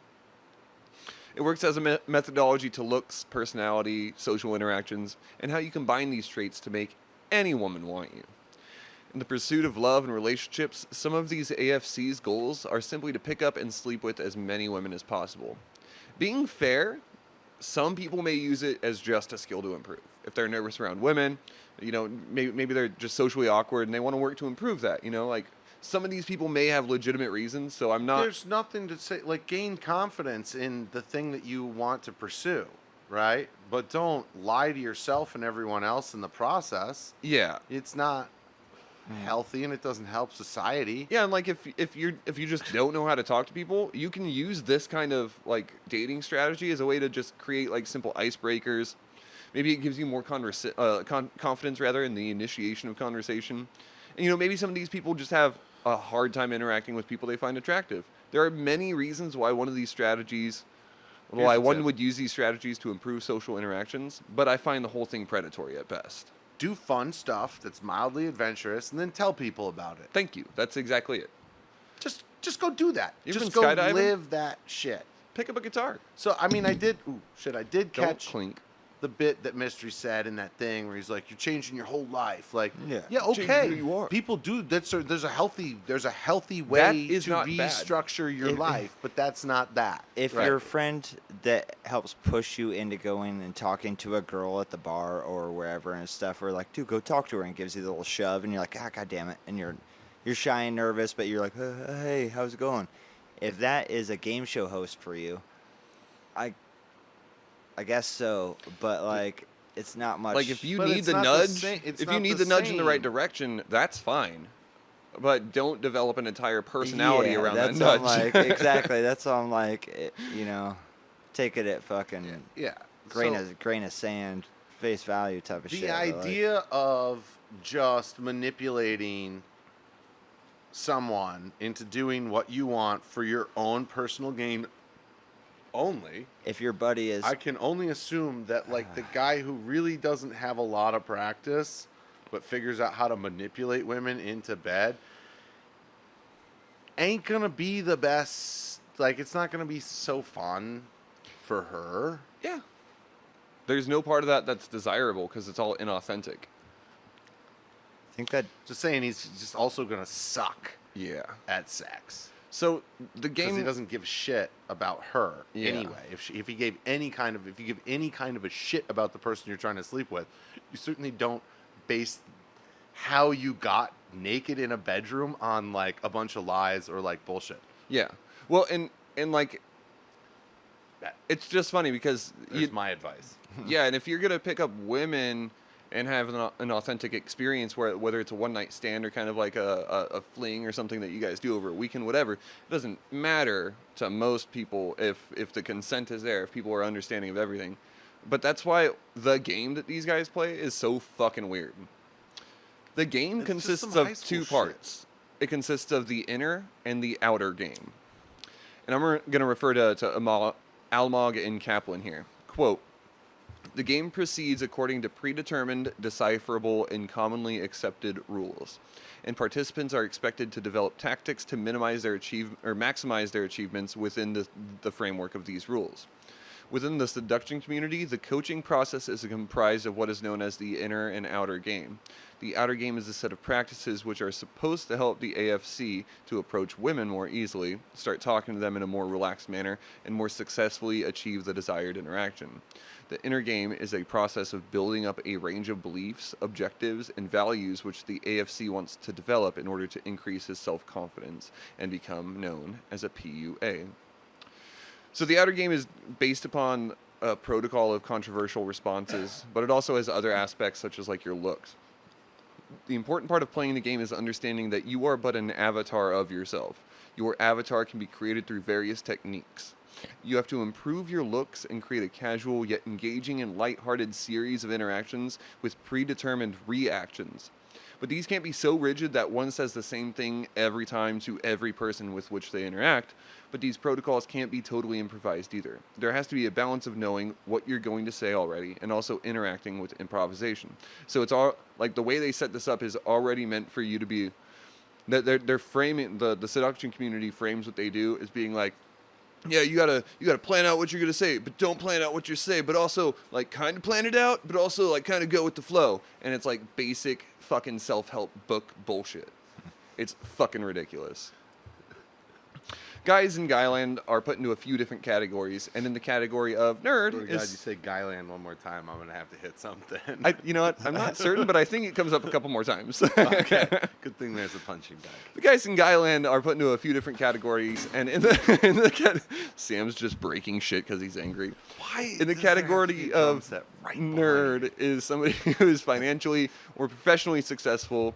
It works as a methodology to looks, personality, social interactions, and how you combine these traits to make any woman want you. In the pursuit of love and relationships, some of these AFC's goals are simply to pick up and sleep with as many women as possible. Being fair, some people may use it as just a skill to improve. If they're nervous around women, maybe they're just socially awkward and they want to work to improve that. Like some of these people may have legitimate reasons, so I'm not. There's nothing to say. Like, gain confidence in the thing that you want to pursue, right? But don't lie to yourself and everyone else in the process. Yeah. It's not healthy, and it doesn't help society. Yeah, and like if you just don't know how to talk to people, you can use this kind of like dating strategy as a way to just create like simple icebreakers. Maybe it gives you more confidence rather in the initiation of conversation. And maybe some of these people just have a hard time interacting with people they find attractive. There are many reasons why one would use these strategies to improve social interactions, but I find the whole thing predatory at best. Do fun stuff that's mildly adventurous, and then tell people about it. Thank you. That's exactly it. Just go do that. You ever Just been go skydiving? live that shit. pick up a guitar. So I mean, I did Don't catch clink. the bit that Mystery said in that thing where he's like, "You're changing your whole life." Like, Yeah. Changing okay. who you are. People do. There's a healthy That way is to not bad. restructure your If- life, but that's not that. If Right. your friend that helps push you into going and talking to a girl at the bar or wherever and stuff, or like, dude, go talk to her, and gives you the little shove, and you're like, God damn it, and you're shy and nervous, but you're like, hey, how's it going? If that is a game show host for you, I guess so, but like, it's not much. Like if you But need it's the not the nudge, same- it's if you not need the the nudge in the right same. direction, that's fine. But don't develop an entire personality Yeah, around that that's nudge. all I'm like, exactly. That's all I'm like, take it at fucking Yeah. grain So of sand, face value type of the shit. but, like, idea of just manipulating someone into doing what you want for your own personal gain only. if your buddy is I can only assume that like the guy who really doesn't have a lot of practice but figures out how to manipulate women into bed ain't gonna be the best. Like, it's not gonna be so fun for her. Yeah. There's no part of that that's desirable because it's all inauthentic. I think that Just saying, he's just also gonna suck Yeah. at sex So the because he game. doesn't give a shit about her Yeah. anyway. If you give any kind of a shit about the person you're trying to sleep with, you certainly don't base how you got naked in a bedroom on like a bunch of lies or like bullshit. Yeah. Well, and like, it's just funny because That's my advice. yeah, and if you're gonna pick up women and have an authentic experience, whether it's a one night stand or kind of like a fling or something that you guys do over a weekend, whatever, it doesn't matter to most people if the consent is there, if people are understanding of everything. But that's why the game that these guys play is so fucking weird. The game It's just consists some high of school two shit. parts. It consists of the inner and the outer game. And I'm going to refer to Almog and Kaplan here. Quote, the game proceeds according to predetermined, decipherable, and commonly accepted rules. And participants are expected to develop tactics to minimize their maximize their achievements within the framework of these rules. Within the seduction community, the coaching process is comprised of what is known as the inner and outer game. The outer game is a set of practices which are supposed to help the AFC to approach women more easily, start talking to them in a more relaxed manner, and more successfully achieve the desired interaction. The inner game is a process of building up a range of beliefs, objectives, and values which the AFC wants to develop in order to increase his self-confidence and become known as a PUA. So the outer game is based upon a protocol of controversial responses, but it also has other aspects such as like your looks. The important part of playing the game is understanding that you are but an avatar of yourself. Your avatar can be created through various techniques. You have to improve your looks and create a casual yet engaging and lighthearted series of interactions with predetermined reactions. But these can't be so rigid that one says the same thing every time to every person with which they interact, but these protocols can't be totally improvised either. There has to be a balance of knowing what you're going to say already and also interacting with improvisation. So it's all like the way they set this up is already meant for you to be they're framing the seduction community frames what they do as being like, yeah, you gotta plan out what you're gonna say, but don't plan out what you say, but also like kind of plan it out, but also like kind of go with the flow. And it's like basic fucking self-help book bullshit. It's fucking ridiculous. Guys in Guyland are put into a few different categories, and in the category of nerd Oh, God, you is say Guyland one more time, I'm gonna have to hit something. you know what? I'm not certain, but I think it comes up a couple more times. Okay. Good thing there's a punching bag. The guys in Guyland are put into a few different categories, and Sam's just breaking shit because he's angry. Why? In the does there have to be category a drum of set right behind nerd me? is somebody who is financially or professionally successful,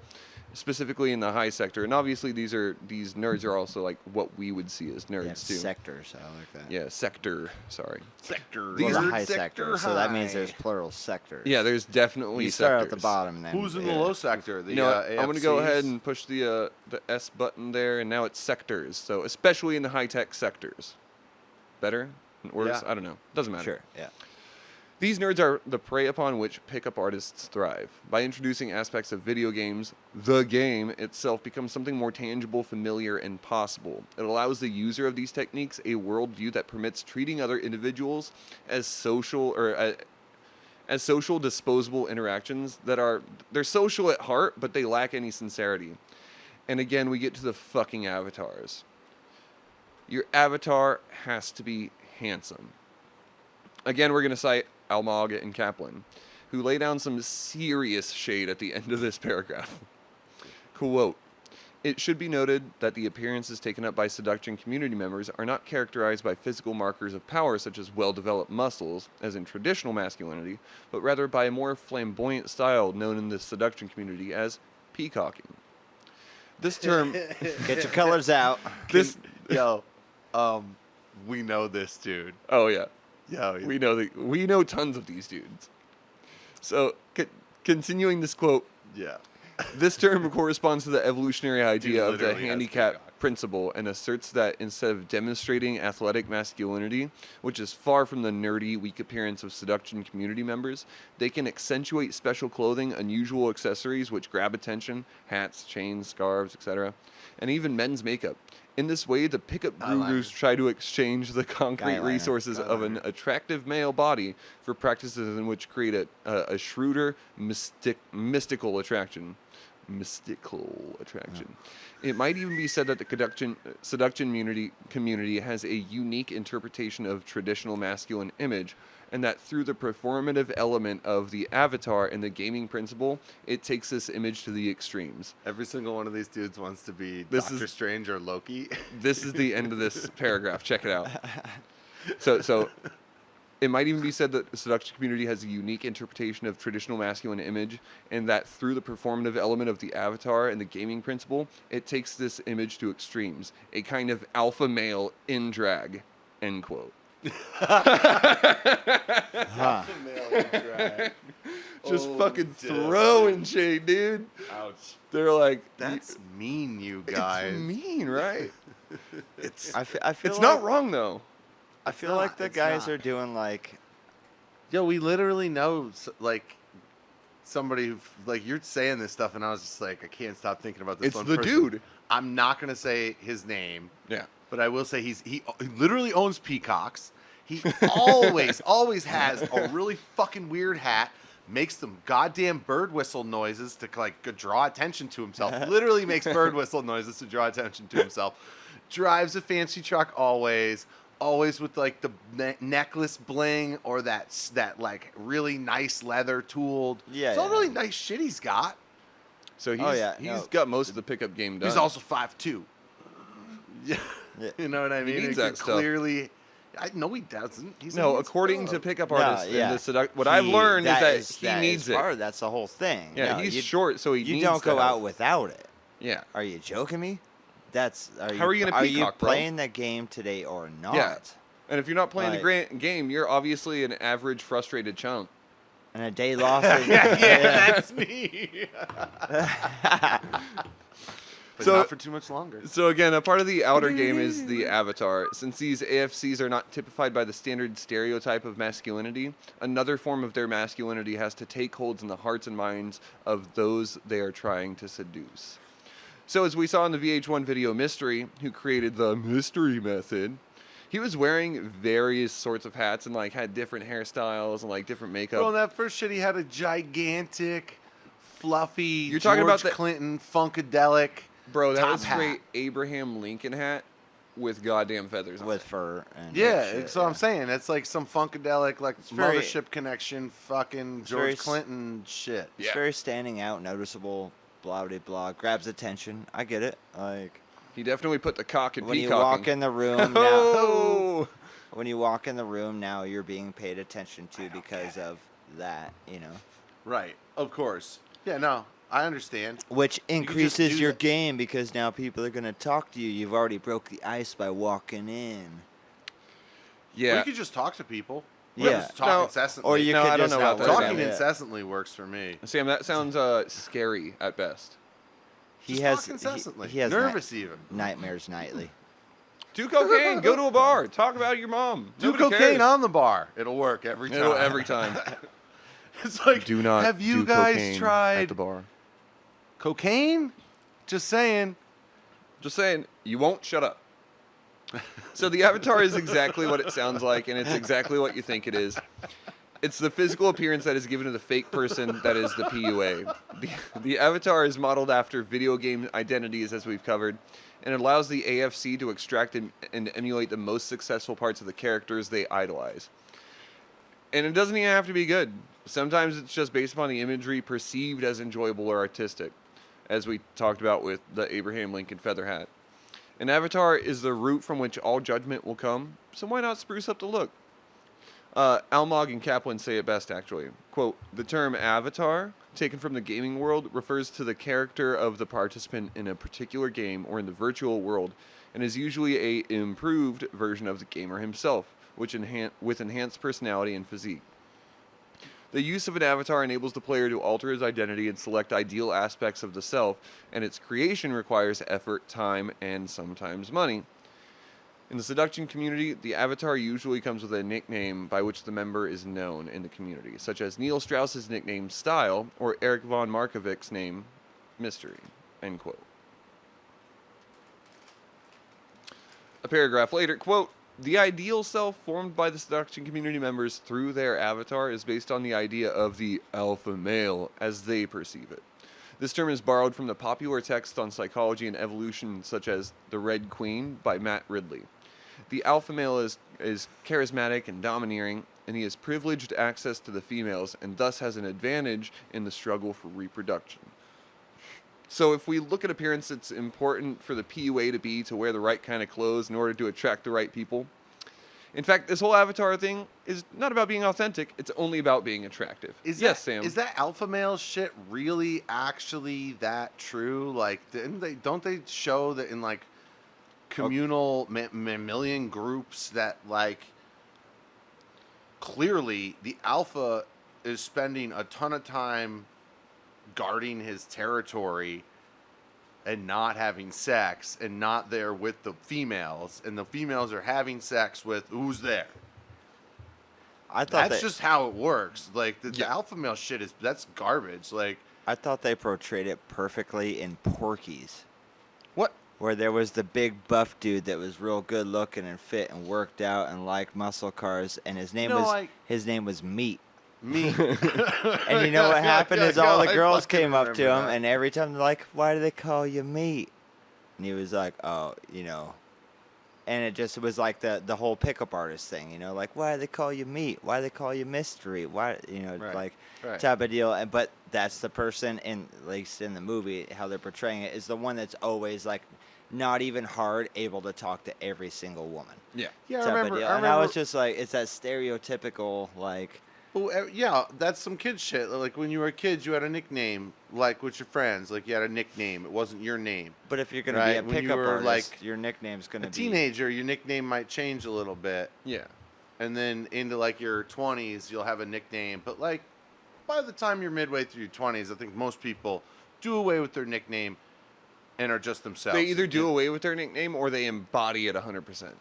specifically in the high sector. And obviously these nerds are also like what we would see as nerds yeah, too. sectors. I like that. Yeah, sector. Sorry. Sector. Well, These the are high sector, so that means high. there's plural sectors. Yeah, there's definitely You start at the sectors. bottom, and then Who's in the low sector? The You know what? I'm going to go AFCs? ahead and push the S button there, and now it's sectors. So especially in the high-tech sectors. Better? Worse? Yeah. I don't know. Doesn't matter. Sure, yeah. These nerds are the prey upon which pickup artists thrive. By introducing aspects of video games, the game itself becomes something more tangible, familiar, and possible. It allows the user of these techniques a worldview that permits treating other individuals as social disposable interactions they're social at heart, but they lack any sincerity. And again, we get to the fucking avatars. Your avatar has to be handsome. Again, we're going to cite Almog and Kaplan, who lay down some serious shade at the end of this paragraph. Quote, "It should be noted that the appearances taken up by seduction community members are not characterized by physical markers of power such as well-developed muscles, as in traditional masculinity, but rather by a more flamboyant style known in the seduction community as peacocking." This term... Get your colors out. this... We know this dude. Oh, yeah. Yeah, We know tons of these dudes. So, continuing this quote, yeah. this term corresponds to the evolutionary idea of the literally has handicap peacock. principle and asserts that instead of demonstrating athletic masculinity, which is far from the nerdy, weak appearance of seduction community members, they can accentuate special clothing, unusual accessories which grab attention, hats, chains, scarves, etc., and even men's makeup. In this way, the pickup gurus try to exchange the concrete Guyliner. resources of an attractive male body for practices in which create a shrewder, mystical attraction. It might even be said that the seduction community has a unique interpretation of traditional masculine image, and that through the performative element of the avatar and the gaming principle, it takes this image to the extremes. Every single one of these dudes wants to be This Doctor is- Strange or Loki. This is the end of this paragraph. Check it out. So it might even be said that the seduction community has a unique interpretation of traditional masculine image, and that through the performative element of the avatar and the gaming principle, it takes this image to extremes. A kind of alpha male in drag. End quote. Huh. Just Oh, fucking dude. throwing shade, dude. Ouch. They're like, That's mean, you guys. it's mean, right? I feel It's like, not wrong though. I feel not, like the it's guys not. are doing like Yo, we literally know, like, somebody, like, you're saying this stuff, and I was just like, I can't stop thinking about this It's one the person. dude. I'm not going to say his name, Yeah. but I will say he literally owns peacocks. He always has a really fucking weird hat, makes them goddamn bird whistle noises to, like, draw attention to himself. Literally makes bird whistle noises to draw attention to himself. Drives a fancy truck always with, like, the necklace bling or that like really nice leather tooled. Yeah, it's all yeah. really nice shit he's got. So he's Oh, yeah, he's no. got most of the pickup game done. He's also 5'2". Yeah. Yeah. You know what I mean? needs He that could stuff. clearly. No, he doesn't. no, according to pickup No, artists yeah. and what I've learned is that he that needs is part it. of- That's the whole thing. Yeah, No, he's you, short, so he You needs don't go the out help. without it. Yeah. Are you joking me? That's How are you gonna Are peacock, you bro? playing the game today or not? Yeah. And if you're not playing Like- the game, you're obviously an average frustrated chunk. And a day lost. Is, That's me. But So- not for too much longer. So again, a part of the outer game is the avatar. Since these AFCs are not typified by the standard stereotype of masculinity, another form of their masculinity has to take hold in the hearts and minds of those they are trying to seduce. So as we saw in the VH1 video Mystery, who created the mystery method, he was wearing various sorts of hats and like had different hairstyles and like different makeup. Bro, in that first shit, he had a gigantic, fluffy, You're talking about George the- Clinton funkadelic. Bro, that top was hat. straight Abraham Lincoln hat with goddamn feathers on with it. fur. And Yeah, shit, that's what I'm saying. It's like some funkadelic, like very- mothership connection, fucking very George Clinton shit. It's Yeah. very standing out, noticeable, blah blah blah. Grabs attention. I get it. Like He definitely put the cock in when you peacocking. walk in the room now. Oh! When you walk in the room now, you're being paid attention to because of that. You know. Right, of course. Yeah, no, I understand. Which can just increases do your that. game because now people are gonna talk to you. You've already broke the ice by walking in. Well, Yeah. you could just talk to people. Yeah. Just talk No, incessantly. Or you No, could I don't just know about not that, work Sam. Talking out. incessantly works for me. Sam, that sounds scary at best. He Just has talk incessantly. he has Nervous even. nightmares nightly. Do cocaine. Go to a bar. Talk about your mom. Do Nobody cocaine cares. on the bar. It'll work every time. Every time. It's like, Do not have you do guys cocaine tried at the bar. cocaine? Just saying. Just saying, you won't shut up. So the avatar is exactly what it sounds like, and it's exactly what you think it is. It's the physical appearance that is given to the fake person that is the PUA. The avatar is modeled after video game identities, as we've covered, and it allows the AFC to extract and emulate the most successful parts of the characters they idolize. And it doesn't even have to be good. Sometimes it's just based upon the imagery perceived as enjoyable or artistic, as we talked about with the Abraham Lincoln feather hat. An avatar is the root from which all judgment will come, so why not spruce up the look? Almog and Kaplan say it best, actually. Quote, the term avatar, taken from the gaming world, refers to the character of the participant in a particular game or in the virtual world, and is usually a improved version of the gamer himself, with enhanced personality and physique. The use of an avatar enables the player to alter his identity and select ideal aspects of the self, and its creation requires effort, time, and sometimes money. In the seduction community, the avatar usually comes with a nickname by which the member is known in the community, such as Neil Strauss's nickname Style or Eric von Markovic's name Mystery. End quote. A paragraph later, quote, the ideal self formed by the seduction community members through their avatar is based on the idea of the alpha male as they perceive it. This term is borrowed from the popular text on psychology and evolution such as The Red Queen by Matt Ridley. The alpha male is charismatic and domineering, and he has privileged access to the females and thus has an advantage in the struggle for reproduction. So if we look at appearance, it's important for the PUA to wear the right kind of clothes in order to attract the right people. In fact, this whole avatar thing is not about being authentic. It's only about being attractive. Sam. Is that alpha male shit really actually that true? Like, don't they show that in like communal mammalian groups that like clearly the alpha is spending a ton of time guarding his territory and not having sex and not there with the females, and the females are having sex with who's there. I thought That's just how it works. Like the alpha male shit that's garbage. Like I thought they portrayed it perfectly in Porky's. what? Where there was the big buff dude that was real good looking and fit and worked out and liked muscle cars, and his name was Meat. Me. And you know what happened is all the girls came up to him, and every time they're like, why do they call you Meat? And he was like, oh, and it just was like the whole pickup artist thing, like, why do they call you Meat? Why do they call you Mystery? Why, Right. type of deal. But that's the person, at least in the movie, how they're portraying it, is the one that's always like not even hard able to talk to every single woman. Yeah. Yeah, type I of remember. deal. And I was just like, it's that stereotypical, like, Well, yeah, that's some kid shit. Like when you were a kid, you had a nickname, like with your friends. Like you had a nickname. It wasn't your name. but if you're going to Right, be a when you pickup were, artist, like, your nickname's going A to be teenager, your nickname might change a little bit, Yeah. and then into like your 20s, you'll have a nickname. But like by the time you're midway through your 20s, I think most people do away with their nickname and are just themselves. They either do away with their nickname or they embody it 100%.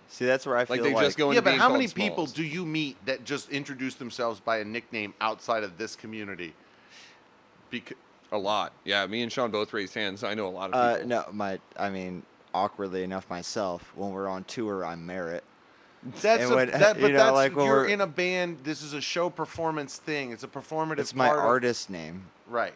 See, that's where I feel Like they just go Yeah, into but being how called many people Smalls. do you meet that just introduce themselves by a nickname outside of this community? Because A lot. Yeah, me and Sean both raised hands. I know a lot of people. No, awkwardly enough myself, when we're on tour, I'm Merritt. That's And a, when- that, but you know, that's like when you're we're- in a band. This is a show performance thing. It's a performative. It's my part of- artist name. right.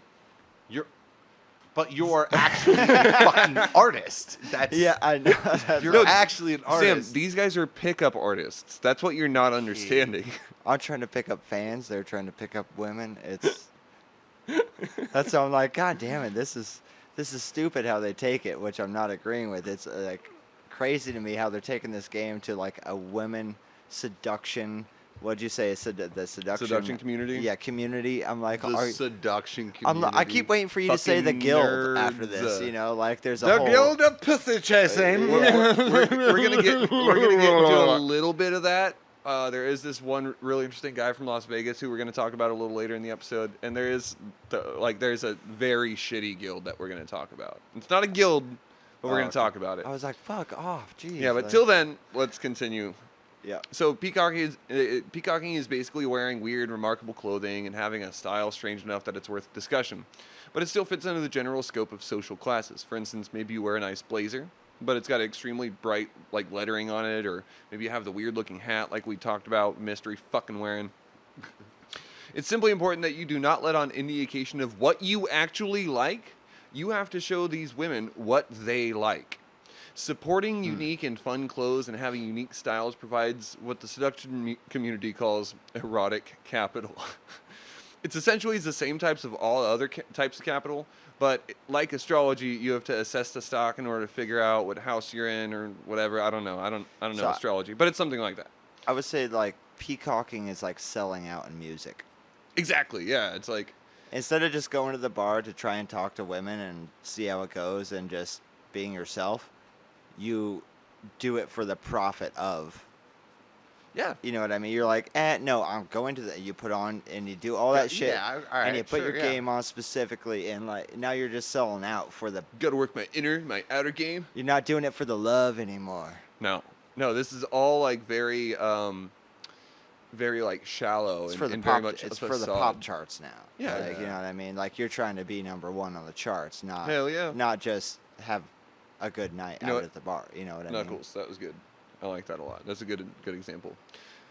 But you're actually a fucking artist. That's I know. You're No, actually an artist. Sam, these guys are pickup artists. That's what you're not understanding. I'm trying to pick up fans. They're trying to pick up women. It's that's how I'm like, God damn it, this is stupid how they take it, which I'm not agreeing with. It's like crazy to me how they're taking this game to like a women seduction. What'd you say? The Seduction community? Yeah, community. I'm like, the seduction I community. keep waiting for you to say the Fucking guild after nerds. this. Like there's a The whole. Guild of Pussy Chasing. Yeah. we're gonna get into a little bit of that. There is this one really interesting guy from Las Vegas who we're gonna talk about a little later in the episode, and there's a very shitty guild that we're gonna talk about. It's not a guild, but we're Oh, going to talk about it. I was like, fuck off, jeez. Yeah, but like- till then, let's continue. Yeah. So peacocking is basically wearing weird, remarkable clothing and having a style strange enough that it's worth discussion. But it still fits into the general scope of social classes. For instance, maybe you wear a nice blazer, but it's got extremely bright like lettering on it, or maybe you have the weird looking hat like we talked about Mystery fucking wearing. It's simply important that you do not let on any indication of what you actually like. You have to show these women what they like. Supporting unique and fun clothes and having unique styles provides what the seduction community calls erotic capital. It's essentially the same types of all other types of capital, but like astrology, you have to assess the stock in order to figure out what house you're in or whatever. I don't know. I don't know So astrology, but it's something like that. I would say like peacocking is like selling out in music. Exactly. Yeah. It's like Instead of just going to the bar to try and talk to women and see how it goes and just being yourself, you do it for the profit of. yeah. You know what I mean? You're like, no, I'm going to the. You put on and you do all that shit, Yeah, all right, and you put sure, your yeah. game on specifically, and like now you're just selling out for the. Got to work my inner, my outer game. You're not doing it for the love anymore. No. This is all like very like shallow It's and, for the and pop. very much It's a for the facade. pop charts now. Yeah. Like, you know what I mean. Like you're trying to be number one on the charts, not. Hell yeah. Not just have a good night You know out what? at the bar. You know what I mean? Knuckles, that was good. I like that a lot. That's a good example.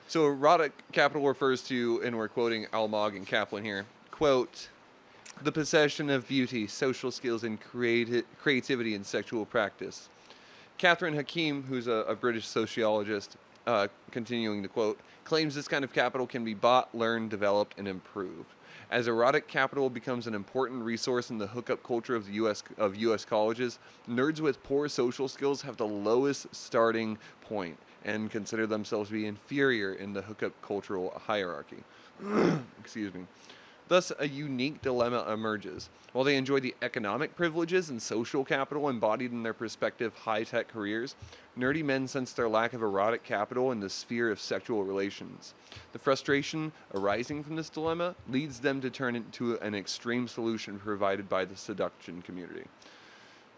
So erotic capital refers to, and we're quoting Almog and Kaplan here, quote, the possession of beauty, social skills, and creativity in sexual practice. Catherine Hakim, who's a British sociologist, continuing to quote, claims this kind of capital can be bought, learned, developed, and improved. As erotic capital becomes an important resource in the hookup culture of the U.S. colleges, nerds with poor social skills have the lowest starting point and consider themselves to be inferior in the hookup cultural hierarchy. Excuse me. Thus, a unique dilemma emerges. While they enjoy the economic privileges and social capital embodied in their prospective high-tech careers, nerdy men sense their lack of erotic capital in the sphere of sexual relations. The frustration arising from this dilemma leads them to turn into an extreme solution provided by the seduction community.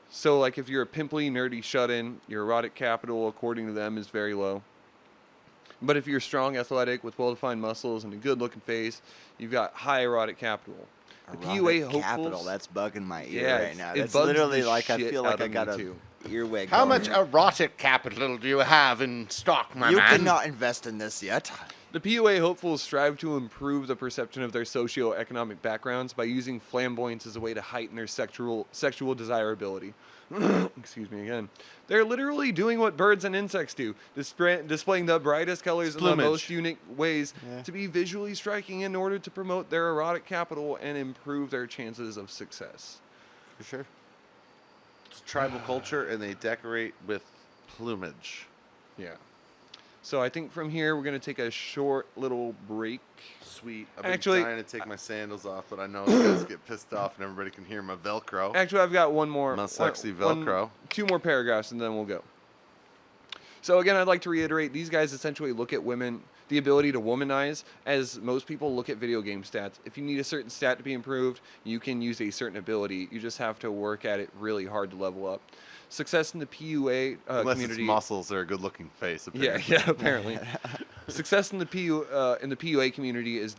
So, like, if you're a pimply, nerdy shut-in, your erotic capital, according to them, is very low. But if you're strong, athletic, with well-defined muscles and a good-looking face, you've got high erotic capital. The PUA Erotic hopefuls, capital. That's bugging my ear Yeah, right now. it That's bugs literally the like I shit feel out like I of me, got a too. earwig. How going. much erotic capital do you have in stock, my You man? cannot invest in this yet. The PUA hopefuls strive to improve the perception of their socio-economic backgrounds by using flamboyance as a way to heighten their sexual desirability. Excuse me again. They're literally doing what birds and insects do, displaying the brightest colors in the Plumage. most unique ways Yeah. to be visually striking in order to promote their erotic capital and improve their chances of success. For sure. It's tribal culture, and they decorate with plumage. Yeah. So I think from here we're going to take a short little break. Sweet. I've been Actually, trying to take my sandals off, but I know you guys get pissed off and everybody can hear my Velcro. Actually, I've got one more. My sexy Velcro. Two more paragraphs, and then we'll go. So again, I'd like to reiterate: these guys essentially look at women, the ability to womanize, as most people look at video game stats. If you need a certain stat to be improved, you can use a certain ability. You just have to work at it really hard to level up. Success in the PUA Unless community. it's muscles or a good-looking face. Yeah, Apparently. yeah, apparently. Success in the PUA community is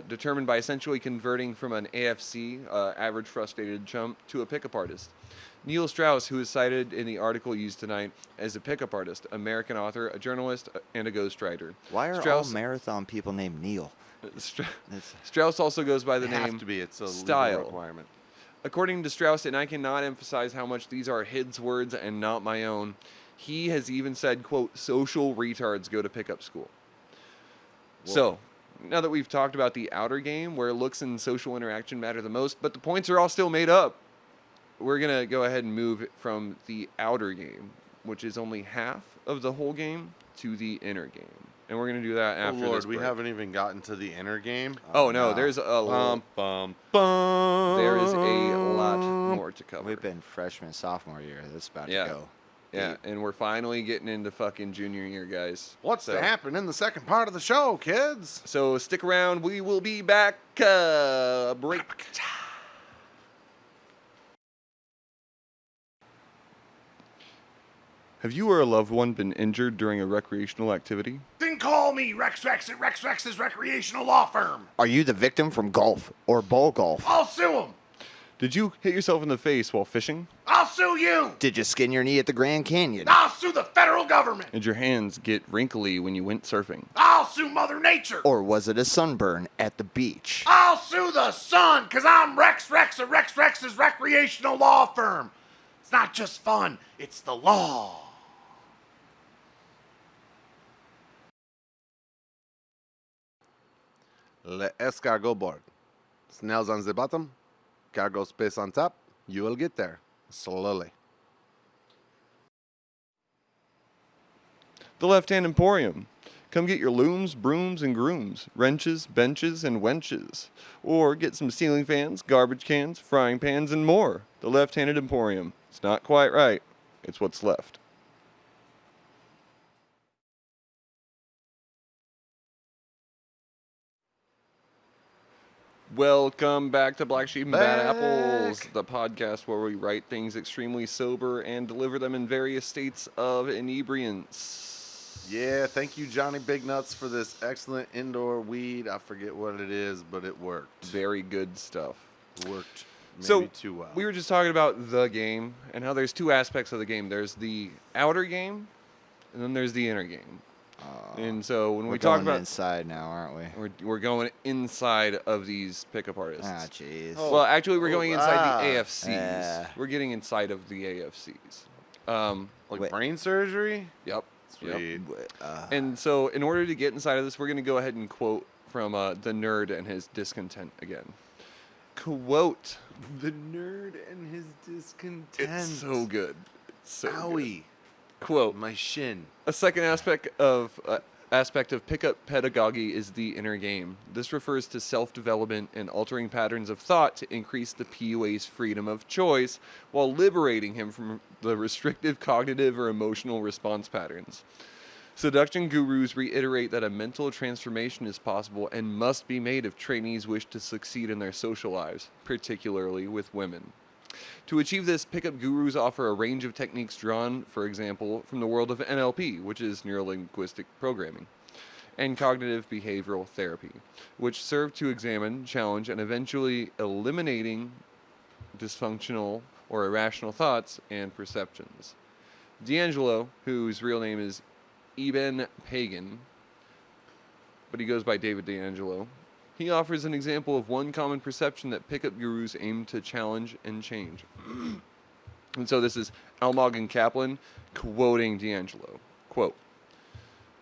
determined by essentially converting from an AFC, average frustrated chump, to a pickup artist. Neil Strauss, who is cited in the article used tonight as a pickup artist, American author, a journalist, and a ghostwriter. Why are Strauss, all marathon people named Neil? It's- Strauss also goes by the They have name to be. It's a style. legal requirement. According to Strauss, and I cannot emphasize how much these are his words and not my own, he has even said, quote, social retards go to pickup school. So, now that we've talked about the outer game, where looks and social interaction matter the most, but the points are all still made up, we're going to go ahead and move it from the outer game, which is only half of the whole game, to the inner game. And we're going to do that Oh, after Lord, this we break. haven't even gotten to the inner game. Oh, no, no. there's a Bum, bum, bum. there is a lot more to cover. We've been freshman, sophomore year. This is about Yeah. to go. Yeah, and we're finally getting into fucking junior year, guys. What's so, to happen in the second part of the show, kids? So stick around. We will be back. Break. Have you or a loved one been injured during a recreational activity? Then call me Rex Rex at Rex Rex's recreational law firm. Are you the victim from golf or ball golf? I'll sue him. Did you hit yourself in the face while fishing? I'll sue you. Did you skin your knee at the Grand Canyon? I'll sue the federal government. Did your hands get wrinkly when you went surfing? I'll sue Mother Nature. Or was it a sunburn at the beach? I'll sue the sun, because I'm Rex Rex at Rex Rex's recreational law firm. It's not just fun, it's the law. Le escargot board. Snails on the bottom, cargo space on top. You will get there slowly. The Left Hand Emporium. Come get your looms, brooms, and grooms, wrenches, benches, and wenches. Or get some ceiling fans, garbage cans, frying pans, and more. The Left Handed Emporium. It's not quite right. It's what's left. Welcome back to Black Sheep and Bad Apples, the podcast where we write things extremely sober and deliver them in various states of inebriance. Yeah, thank you, Johnny Big Nuts, for this excellent indoor weed. I forget what it is, but it worked. Very good stuff. Worked maybe So, too well. we were just talking about the game and how there's two aspects of the game. There's the outer game, and then there's the inner game. And so when We're we talk going about inside now, aren't we? we're going inside of these pickup artists. Ah, jeez. Oh. Well, actually, we're going inside ah. the AFCs. Yeah. We're getting inside of the AFCs. Like Wait. brain surgery? Yep. Yep. Sweet. And so, in order to get inside of this, we're going to go ahead and quote from the nerd and his discontent again. Quote. The nerd and his discontent. It's so good. It's so Owie. good. Quote. My shin. A second aspect of pickup pedagogy is the inner game. This refers to self-development and altering patterns of thought to increase the PUA's freedom of choice while liberating him from the restrictive cognitive or emotional response patterns. Seduction gurus reiterate that a mental transformation is possible and must be made if trainees wish to succeed in their social lives, particularly with women. To achieve this, pickup gurus offer a range of techniques drawn, for example, from the world of NLP, which is neuro-linguistic programming, and cognitive behavioral therapy, which serve to examine, challenge, and eventually eliminating dysfunctional or irrational thoughts and perceptions. D'Angelo, whose real name is Eben Pagan, but he goes by David D'Angelo, he offers an example of one common perception that pickup gurus aim to challenge and change. And so this is Almog and Kaplan quoting D'Angelo. Quote,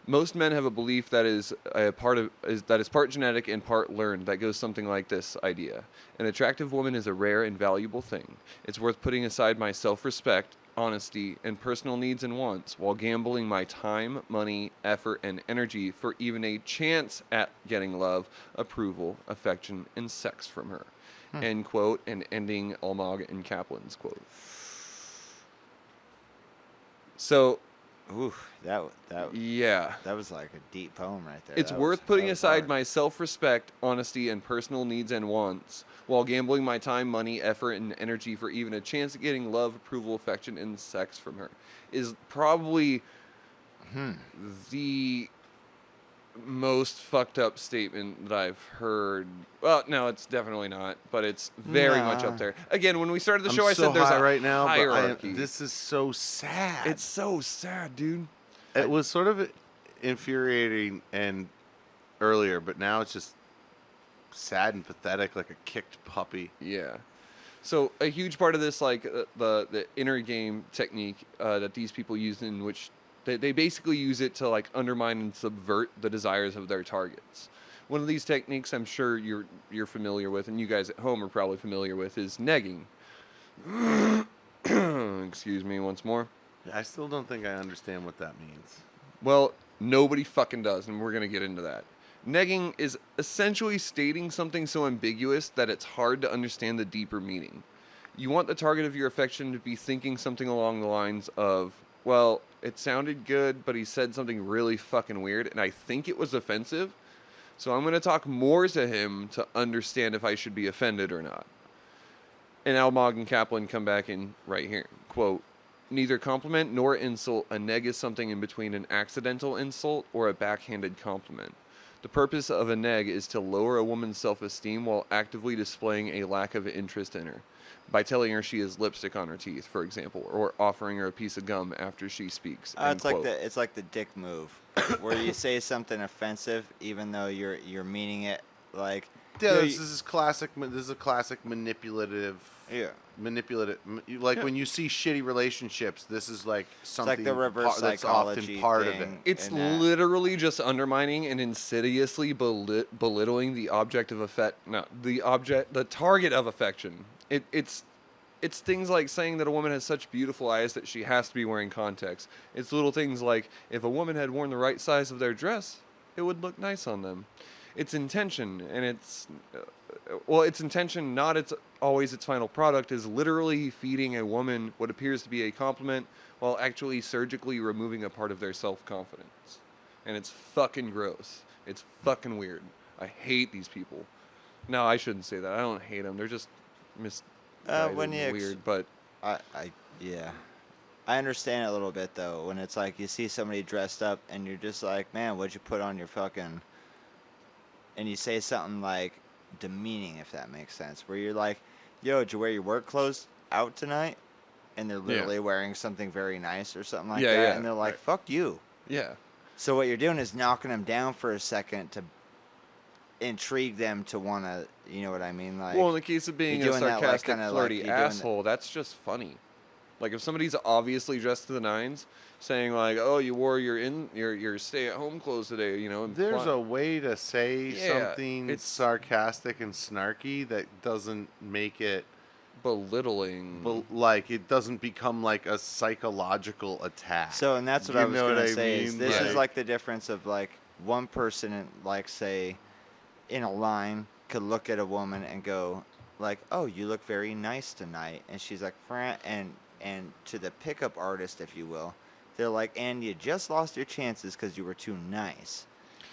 most men have a belief that is part genetic and part learned that goes something like this idea. An attractive woman is a rare and valuable thing. It's worth putting aside my self-respect, honesty, and personal needs and wants while gambling my time, money, effort, and energy for even a chance at getting love, approval, affection, and sex from her. End quote, and ending Almog and Kaplan's quote. So, Ooh, that yeah. that was like a deep poem right there. It's That worth was- putting that was aside hard. my self-respect, honesty, and personal needs and wants while gambling my time, money, effort, and energy for even a chance at getting love, approval, affection, and sex from her is probably the most fucked up statement that I've heard. Well, no, it's definitely not, but it's very much up Nah. there. Again, when we started the I'm show, I so said there's high a right now, but hierarchy. this is so sad. It's so sad, dude. It was sort of infuriating and earlier, but now it's just sad and pathetic, like a kicked puppy. Yeah. So a huge part of this, like the inner game technique that these people use, in which they basically use it to like undermine and subvert the desires of their targets. One of these techniques, I'm sure you're familiar with, and you guys at home are probably familiar with, is negging. Excuse me once more. I still don't think I understand what that means. Well, nobody fucking does, and we're going to get into that. Negging is essentially stating something so ambiguous that it's hard to understand the deeper meaning. You want the target of your affection to be thinking something along the lines of, well, it sounded good, but he said something really fucking weird, and I think it was offensive, so I'm going to talk more to him to understand if I should be offended or not. And Almog and Kaplan come back in right here. Quote, Neither compliment nor insult, a neg is something in between an accidental insult or a backhanded compliment. The purpose of a neg is to lower a woman's self-esteem while actively displaying a lack of interest in her, by telling her she has lipstick on her teeth, for example, or offering her a piece of gum after she speaks. End quote. It's like the dick move, where you say something offensive even though you're meaning it. Like, Yeah, you know, this is classic. This is a classic manipulative. Yeah. Like when you see shitty relationships, this is like something the reverse that's often psychology part of it. thing. It's and that. literally just undermining and insidiously belittling the object of the target of affection. It's things like saying that a woman has such beautiful eyes that she has to be wearing contacts. It's little things like, if a woman had worn the right size of their dress, it would look nice on them. Its intention, and its intention, not always its final product, is literally feeding a woman what appears to be a compliment while actually surgically removing a part of their self-confidence. And it's fucking gross. It's fucking weird. I hate these people. No, I shouldn't say that. I don't hate them. They're just When you weird, but yeah. I understand it a little bit though, when it's like you see somebody dressed up and you're just like, man, what'd you put on your fucking, and you say something like demeaning, if that makes sense, where you're like, yo, did you wear your work clothes out tonight? And they're literally wearing something very nice or something like that, yeah, and they're like, right. fuck you. yeah. So what you're doing is knocking them down for a second to intrigue them to want to, you know what I mean? Like, Well, in the case of being a you're doing that, like, sarcastic, kinda like flirty you're doing that- asshole, that's just funny. Like, if somebody's obviously dressed to the nines, saying like, "Oh, you wore your stay-at-home clothes today," you know. There's a way to say Yeah, something it's- sarcastic and snarky that doesn't make it belittling. like it doesn't become like a psychological attack. So, and that's what You I was know gonna what I say. Is mean? this is Like- like the difference of like one person, like say, in a line, could look at a woman and go, like, "Oh, you look very nice tonight," and she's like, "Fran," and to the pickup artist, if you will, they're like, "And you just lost your chances because you were too nice."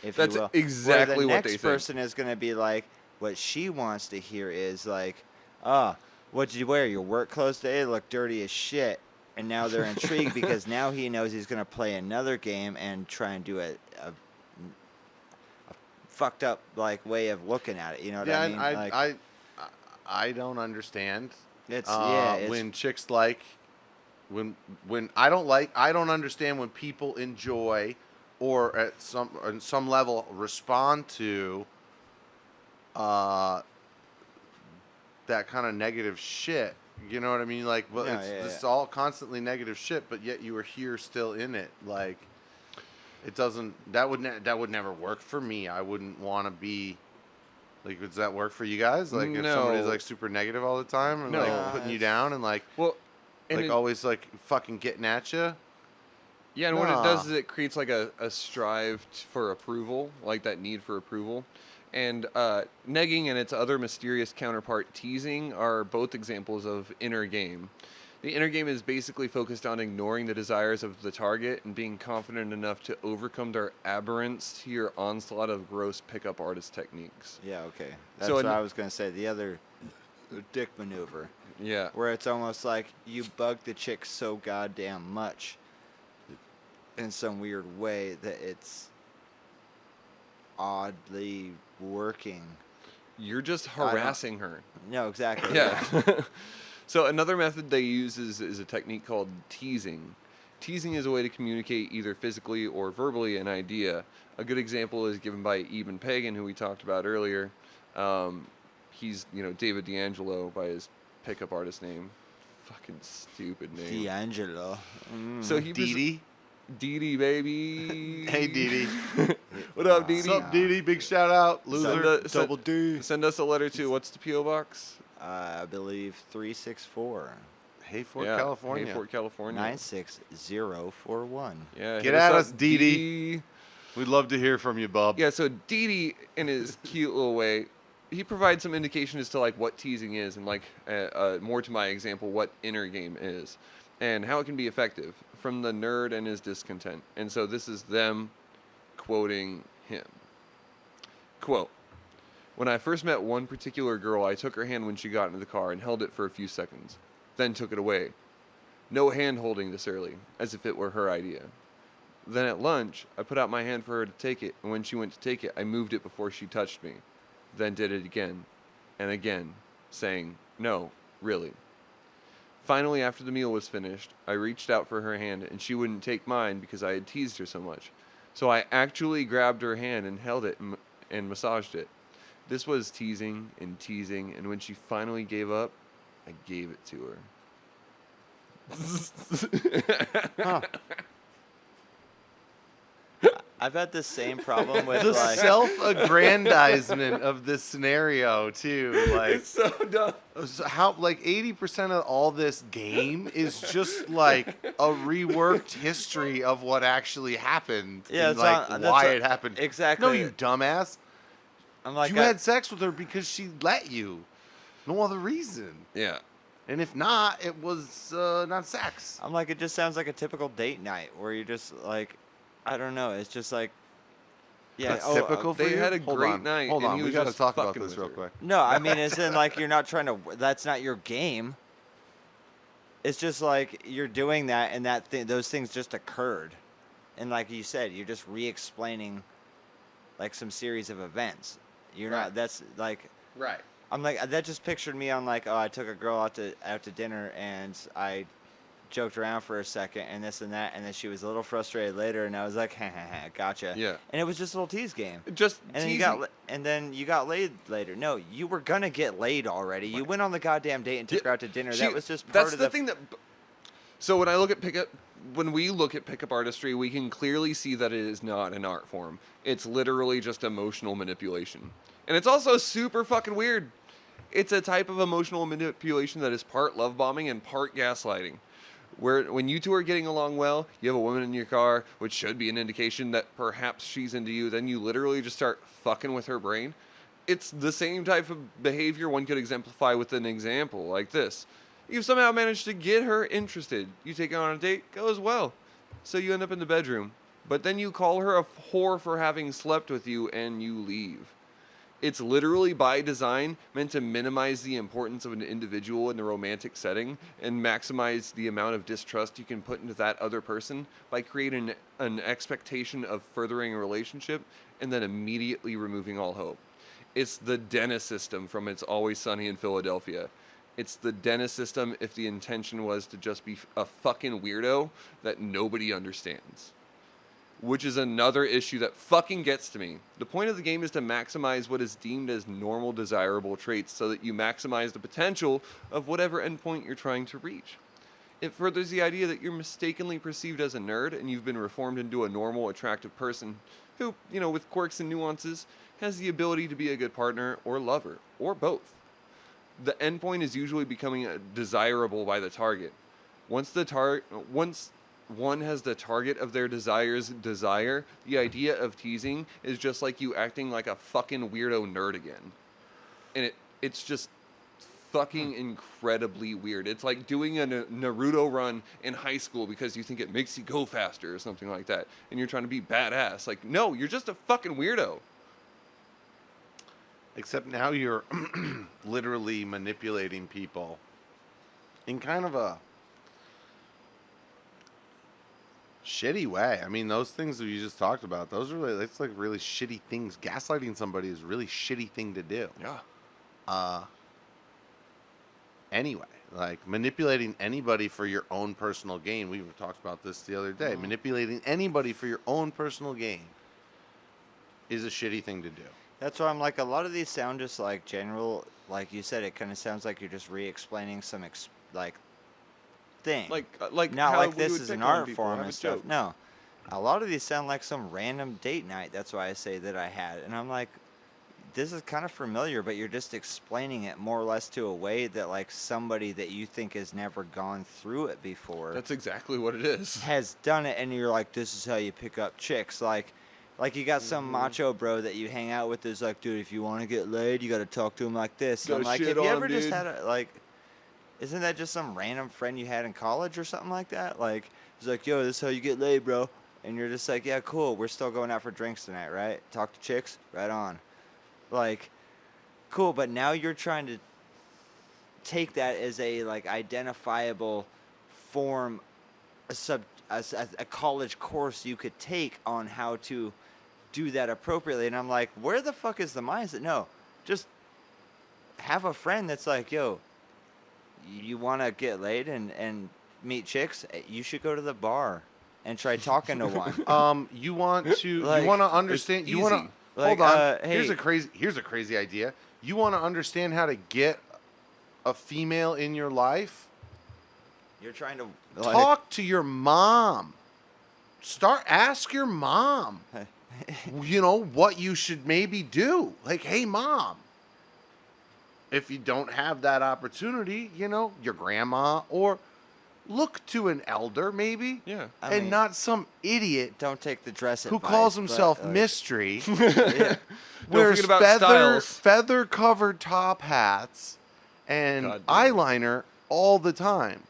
If That's you will. exactly Where what the they next think. person is gonna be like, what she wants to hear is like, "Ah, what did you wear? Your work clothes today? They look dirty as shit." And now they're intrigued because now he knows he's going to play another game and try and do a fucked up like way of looking at it. You know what I mean? Like, I don't understand. it's when chicks like when I don't understand when people enjoy or at some level respond to that kind of negative shit. You know what I mean? Like, well, No, it's all constantly negative shit, but yet you are here still in it. Like, it doesn't. That would never work for me. I wouldn't want to be. Like, does that work for you guys? Like, if somebody's No. like super negative all the time and No. like putting you down and like Well, and like always like fucking getting at you. yeah, and what it does Nah. is it creates like a strive for approval, like that need for approval. And negging and its other mysterious counterpart, teasing, are both examples of inner game. The inner game is basically focused on ignoring the desires of the target and being confident enough to overcome their aberrance to your onslaught of gross pickup artist techniques. yeah, okay. That's So what an- I was going to say. The dick maneuver, Yeah. where it's almost like you bug the chick so goddamn much in some weird way that it's oddly working. You're just don't- harassing her. No, exactly. Yeah. So another method they use is a technique called teasing. Teasing is a way to communicate either physically or verbally an idea. A good example is given by Eben Pagan, who we talked about earlier. He's, David D'Angelo by his pickup artist name. Fucking stupid name. D'Angelo. So he Dee Dee, baby. Hey, Dee. What up, Dee What's Dee? up, Dee? Big shout out, loser. Double D. Send us a letter to, what's the P.O. Box? I believe 364 Hayford, Yeah, California. Hayford, California. 96041. Yeah, Get hit us at up, us, Dee Dee. We'd love to hear from you, bub. Yeah, so Dee Dee, in his cute little way, he provides some indication as to like what teasing is, and like more to my example, what inner game is, and how it can be effective from the nerd and his discontent. And so this is them quoting him. Quote: "When I first met one particular girl, I took her hand when she got into the car and held it for a few seconds, then took it away. No hand holding this early, as if it were her idea. Then at lunch, I put out my hand for her to take it, and when she went to take it, I moved it before she touched me. Then did it again, and again, saying, no, really. Finally, after the meal was finished, I reached out for her hand, and she wouldn't take mine because I had teased her so much. So I actually grabbed her hand and held it and massaged it. This was teasing, and when she finally gave up, I gave it to her. Huh. I've had the same problem with The like self-aggrandizement of this scenario too, like It's so dumb. how like 80% of all this game is just like a reworked history of what actually happened. Yeah, and, it's like not- why that's it happened. exactly. No, you dumbass. I'm like You had sex with her because she let you. No other reason. Yeah. And if not, it was not sex. I'm like, it just sounds like a typical date night where you're just like, I don't know. It's just like, yeah. That's oh, typical for they you? had a Hold great on. night, Hold and on, he we was got to just talk about fucking this with real her. quick. No, I mean, it's in like you're not trying to. That's not your game. It's just like you're doing that, and those things just occurred, and like you said, you're just re-explaining like some series of events. You're Right. not. That's like. Right. I'm like that. Just pictured me on like, oh, I took a girl out to dinner, and I joked around for a second, and this and that, and then she was a little frustrated later, and I was like, ha ha ha, gotcha. Yeah. And it was just a little tease game. Just And then teasing. and then you got laid later. No, you were gonna get laid already. You went on the goddamn date and took her out to dinner. That was just part that's of the thing that. So when we look at pickup artistry, we can clearly see that it is not an art form. It's literally just emotional manipulation, and it's also super fucking weird. It's a type of emotional manipulation that is part love bombing and part gaslighting. Where when you two are getting along well, you have a woman in your car, which should be an indication that perhaps she's into you, then you literally just start fucking with her brain. It's the same type of behavior one could exemplify with an example like this. You've somehow managed to get her interested. You take her on a date, goes well. So you end up in the bedroom. But then you call her a whore for having slept with you and you leave. It's literally by design meant to minimize the importance of an individual in the romantic setting and maximize the amount of distrust you can put into that other person by creating an expectation of furthering a relationship and then immediately removing all hope. It's the Dennis system from It's Always Sunny in Philadelphia. It's the Dennis system if the intention was to just be a fucking weirdo that nobody understands. Which is another issue that fucking gets to me. The point of the game is to maximize what is deemed as normal desirable traits so that you maximize the potential of whatever endpoint you're trying to reach. It furthers the idea that you're mistakenly perceived as a nerd and you've been reformed into a normal, attractive person who, with quirks and nuances, has the ability to be a good partner or lover, or both. The endpoint is usually becoming desirable by the target. Once one has the target of their desire, the idea of teasing is just like you acting like a fucking weirdo nerd again. And it's just fucking incredibly weird. It's like doing a Naruto run in high school because you think it makes you go faster or something like that. And you're trying to be badass. Like, no, you're just a fucking weirdo. Except now you're literally manipulating people in kind of a shitty way. I mean, those things that you just talked about, it's like really shitty things. Gaslighting somebody is a really shitty thing to do. Yeah. Anyway, like manipulating anybody for your own personal gain. We talked about this the other day. Manipulating anybody for your own personal gain is a shitty thing to do. That's why I'm like, a lot of these sound just like general, like you said, it kind of sounds like you're just re-explaining some thing. Like not how like we this would is pick an on art people, form have a and stuff. joke. No, a lot of these sound like some random date night. That's why I say that I had, and I'm like, this is kind of familiar, but you're just explaining it more or less to a way that like somebody that you think has never gone through it before That's exactly what it is. has done it, and you're like, this is how you pick up chicks. Like you got some macho bro that you hang out with that's like, dude, if you want to get laid, you got to talk to him like this. And I'm Gotta like, shit have you on him, ever just dude. had isn't that just some random friend you had in college or something like that? Like, he's like, yo, this is how you get laid, bro. And you're just like, yeah, cool. We're still going out for drinks tonight, right? Talk to chicks? Right on. Like, cool. But now you're trying to take that as a, like, identifiable form a college course you could take on how to do that appropriately. And I'm like, where the fuck is the mindset? No, just have a friend that's like, yo, you want to get laid and meet chicks? You should go to the bar and try talking to one. You want to Like, understand. You want easy. to Like, hold on. hey. Here's a crazy idea. You want to understand how to get a female in your life? You're trying to Talk to your mom. Ask your mom. You know what you should maybe do. Like, hey, mom. If you don't have that opportunity, you know, your grandma, or look to an elder maybe. Yeah. I and mean, not some idiot don't take the dress who advice, calls but, himself like, Mystery. yeah. Wears forget about styles. feather covered top hats and God damn. eyeliner all the time.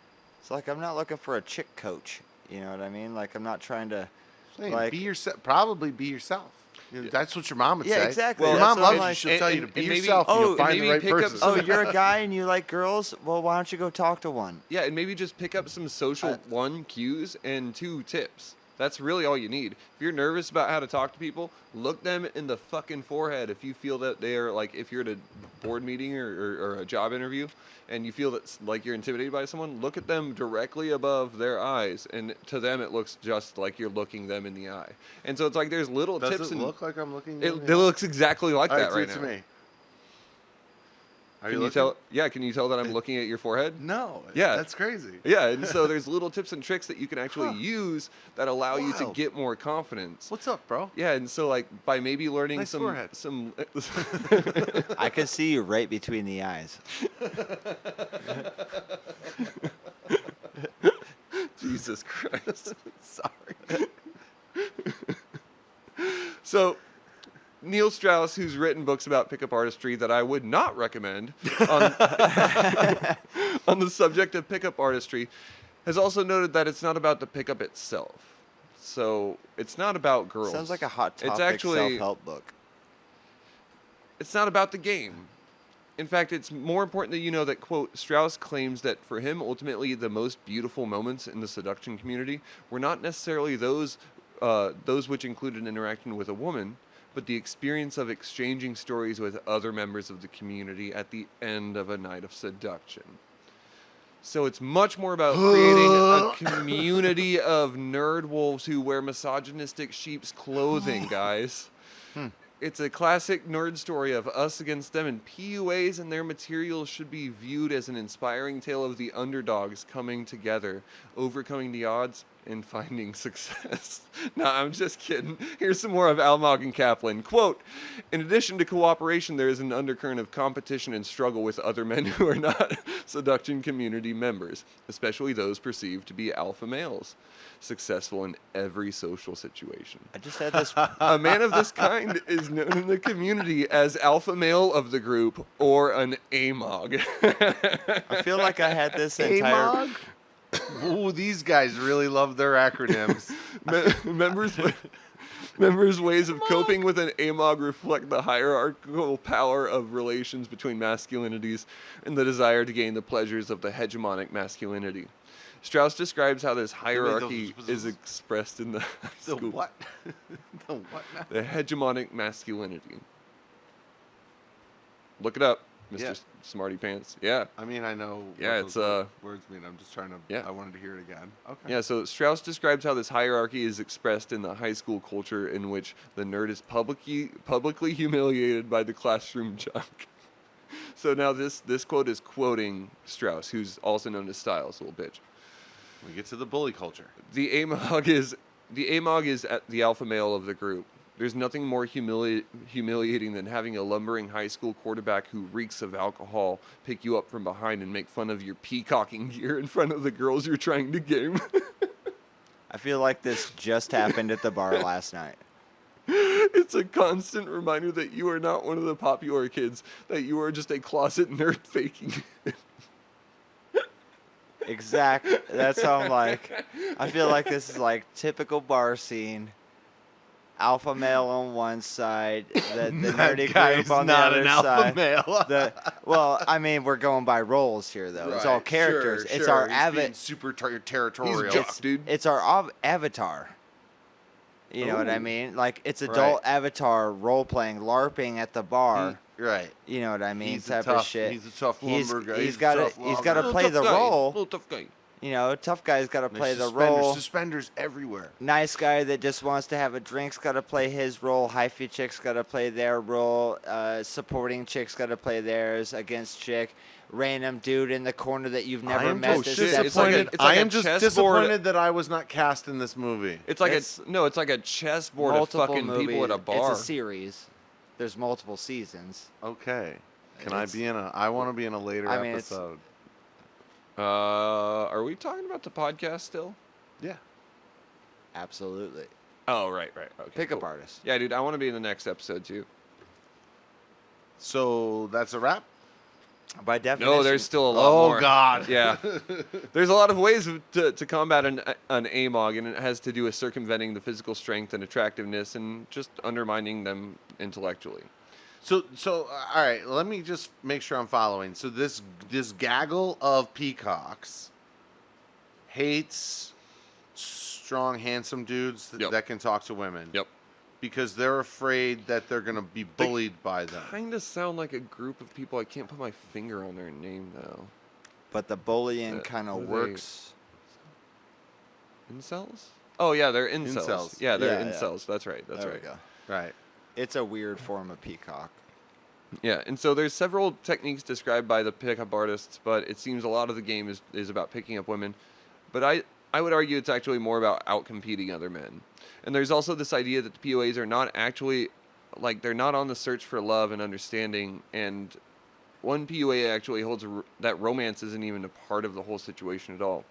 It's like I'm not looking for a chick coach. You know what I mean? Like I'm not trying to. Saying, Like- be yourself. Probably be yourself. You know, that's what your mom would Yeah, say. exactly. Your That's mom what I'm loves you. like. She'll tell you to And be maybe- yourself. And oh, you'll and find the maybe right pick up person. Oh, you're a guy and you like girls? Well, why don't you go talk to one? Yeah, and maybe just pick up some social one cues and two tips. That's really all you need. If you're nervous about how to talk to people, look them in the fucking forehead. If you feel that they're like, if you're at a board meeting or a job interview, and you feel that like you're intimidated by someone, look at them directly above their eyes, and to them it looks just like you're looking them in the eye. And so it's like there's little Does tips. it and look like I'm looking? it looks exactly like All that do right it now. to me. Are Can you looking? tell? Yeah, can you tell that I'm looking at your forehead? No. Yeah. That's crazy. Yeah, and so there's little tips and tricks that you can actually Huh. use that allow you to Wild. get more confidence. What's up, bro? Yeah, and so like by maybe learning Nice some forehead. I can see you right between the eyes. Jesus Christ. Sorry. So Neil Strauss, who's written books about pickup artistry that I would not recommend on, on the subject of pickup artistry, has also noted that it's not about the pickup itself. So it's not about girls. Sounds like a hot topic It's actually self-help book. it's not about the game. In fact, it's more important that you know that, quote, Strauss claims that for him, ultimately, the most beautiful moments in the seduction community were not necessarily those which included interaction with a woman, but the experience of exchanging stories with other members of the community at the end of a night of seduction. So it's much more about creating a community of nerd wolves who wear misogynistic sheep's clothing, guys. It's a classic nerd story of us against them, and PUAs and their materials should be viewed as an inspiring tale of the underdogs coming together, overcoming the odds, and finding success. No, I'm just kidding. Here's some more of Almog and Kaplan. Quote, in addition to cooperation, there is an undercurrent of competition and struggle with other men who are not seduction community members, especially those perceived to be alpha males, successful in every social situation. I just had this. A man of this kind is known in the community as alpha male of the group or an AMOG. I feel like I had this entire. AMOG? Ooh, these guys really love their acronyms. Members' ways of coping with an AMOG reflect the hierarchical power of relations between masculinities and the desire to gain the pleasures of the hegemonic masculinity. Strauss describes how this hierarchy is expressed in the high The school. what? The what now? The hegemonic masculinity. Look it up, Mr. Yeah. Smarty Pants. Yeah. I mean, I know Yeah, what it's, those words mean. I'm just trying to. yeah. I wanted to hear it again. Okay. Yeah, so Strauss describes how this hierarchy is expressed in the high school culture in which the nerd is publicly humiliated by the classroom junk. So now this quote is quoting Strauss, who's also known as Styles, little bitch. We get to the bully culture. The AMOG is at the alpha male of the group. There's nothing more humiliating than having a lumbering high school quarterback who reeks of alcohol pick you up from behind and make fun of your peacocking gear in front of the girls you're trying to game. I feel like this just happened at the bar last night. It's a constant reminder that you are not one of the popular kids, that you are just a closet nerd faking. Exact. That's how I'm like. I feel like this is like typical bar scene. alpha male on one side, the That nerdy guy's group on the not other an alpha side. male. Well, I mean, we're going by roles here, though. It's all Right, characters. Sure, It's sure. our He's being super territorial. He's jock, dude. It's our avatar. You know what I Ooh. mean? Like, it's Right. adult avatar role-playing, LARPing at the bar. Right. You know what I mean? He's a type tough. of shit. He's a tough lumber guy. He's a got tough to. He's got to logger. play the role. Little tough guy. You know, tough guy's got to There's play the suspenders, role. Suspenders everywhere. Nice guy that just wants to have a drink's got to play his role. Hyphy chick's got to play their role. Supporting chick's got to play theirs against chick. Random dude in the corner that you've never I am met. just that steps disappointed. It's like I a am just chessboard. disappointed that I was not cast in this movie. It's like It's it's like a chessboard of multiple fucking movies. people at a bar. It's a series. There's multiple seasons. Okay. Can It's- I be in a? I want to be in a later I mean, it's- episode. Are we talking about the podcast still? Yeah. Absolutely. Oh, right. Okay, Pickup cool. artist. Yeah, dude, I want to be in the next episode too. So that's a wrap. By definition. No, there's still a lot more. God. Yeah. There's a lot of ways to combat an AMOG, and it has to do with circumventing the physical strength and attractiveness and just undermining them intellectually. So all right. Let me just make sure I'm following. So this gaggle of peacocks hates strong, handsome dudes Yep. that can talk to women. Yep. Because they're afraid that they're gonna be bullied by them. Kind of sound like a group of people. I can't put my finger on their name though. But the bullying Uh, kind what of are they? works. Incels? Oh yeah, they're incels. Incels. Yeah, they're Yeah, yeah. incels. That's right. That's There right. we go. Right. It's a weird form of peacock. Yeah, and so there's several techniques described by the pickup artists, but it seems a lot of the game is about picking up women. But I would argue it's actually more about outcompeting other men. And there's also this idea that the POAs are not actually, like, they're not on the search for love and understanding. And one POA actually holds that romance isn't even a part of the whole situation at all.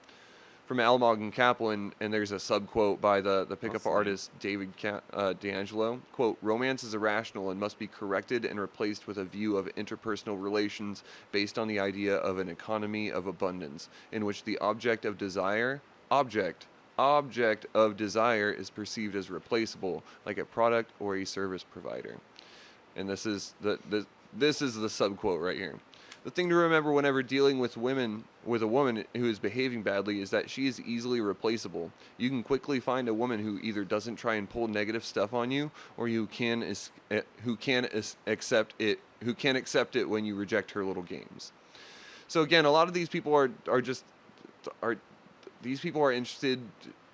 From Almog and Kaplan, and there's a sub-quote by the pickup Awesome. artist David D'Angelo, quote, "Romance is irrational and must be corrected and replaced with a view of interpersonal relations based on the idea of an economy of abundance, in which the object of desire is perceived as replaceable, like a product or a service provider." And this is the sub-quote right here. The thing to remember whenever dealing with a woman who is behaving badly is that she is easily replaceable. You can quickly find a woman who either doesn't try and pull negative stuff on you, or who can accept it when you reject her little games. So again, a lot of these people are interested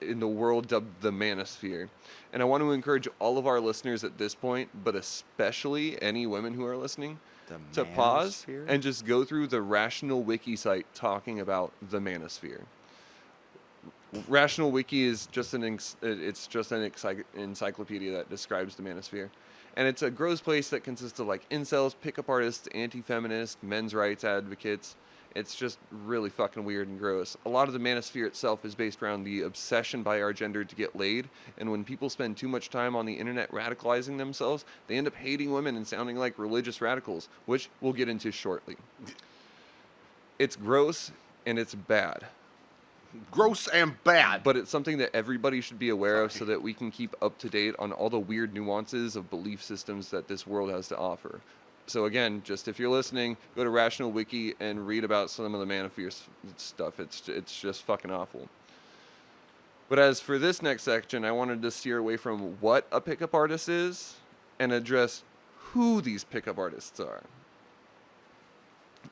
in the world dubbed the manosphere. And I want to encourage all of our listeners at this point, but especially any women who are listening, to pause manosphere? and just go through the Rational Wiki site talking about the manosphere. Rational Wiki is just an encyclopedia that describes the manosphere. And it's a gross place that consists of like incels, pickup artists, anti-feminists, men's rights advocates. It's just really fucking weird and gross. A lot of the manosphere itself is based around the obsession by our gender to get laid, and when people spend too much time on the internet radicalizing themselves, they end up hating women and sounding like religious radicals, which we'll get into shortly. It's gross and it's bad, Gross and bad. but it's something that everybody should be aware of so that we can keep up to date on all the weird nuances of belief systems that this world has to offer. So again, just if you're listening, go to Rational Wiki and read about some of the manosphere stuff. It's just fucking awful. But as for this next section, I wanted to steer away from what a pickup artist is and address who these pickup artists are.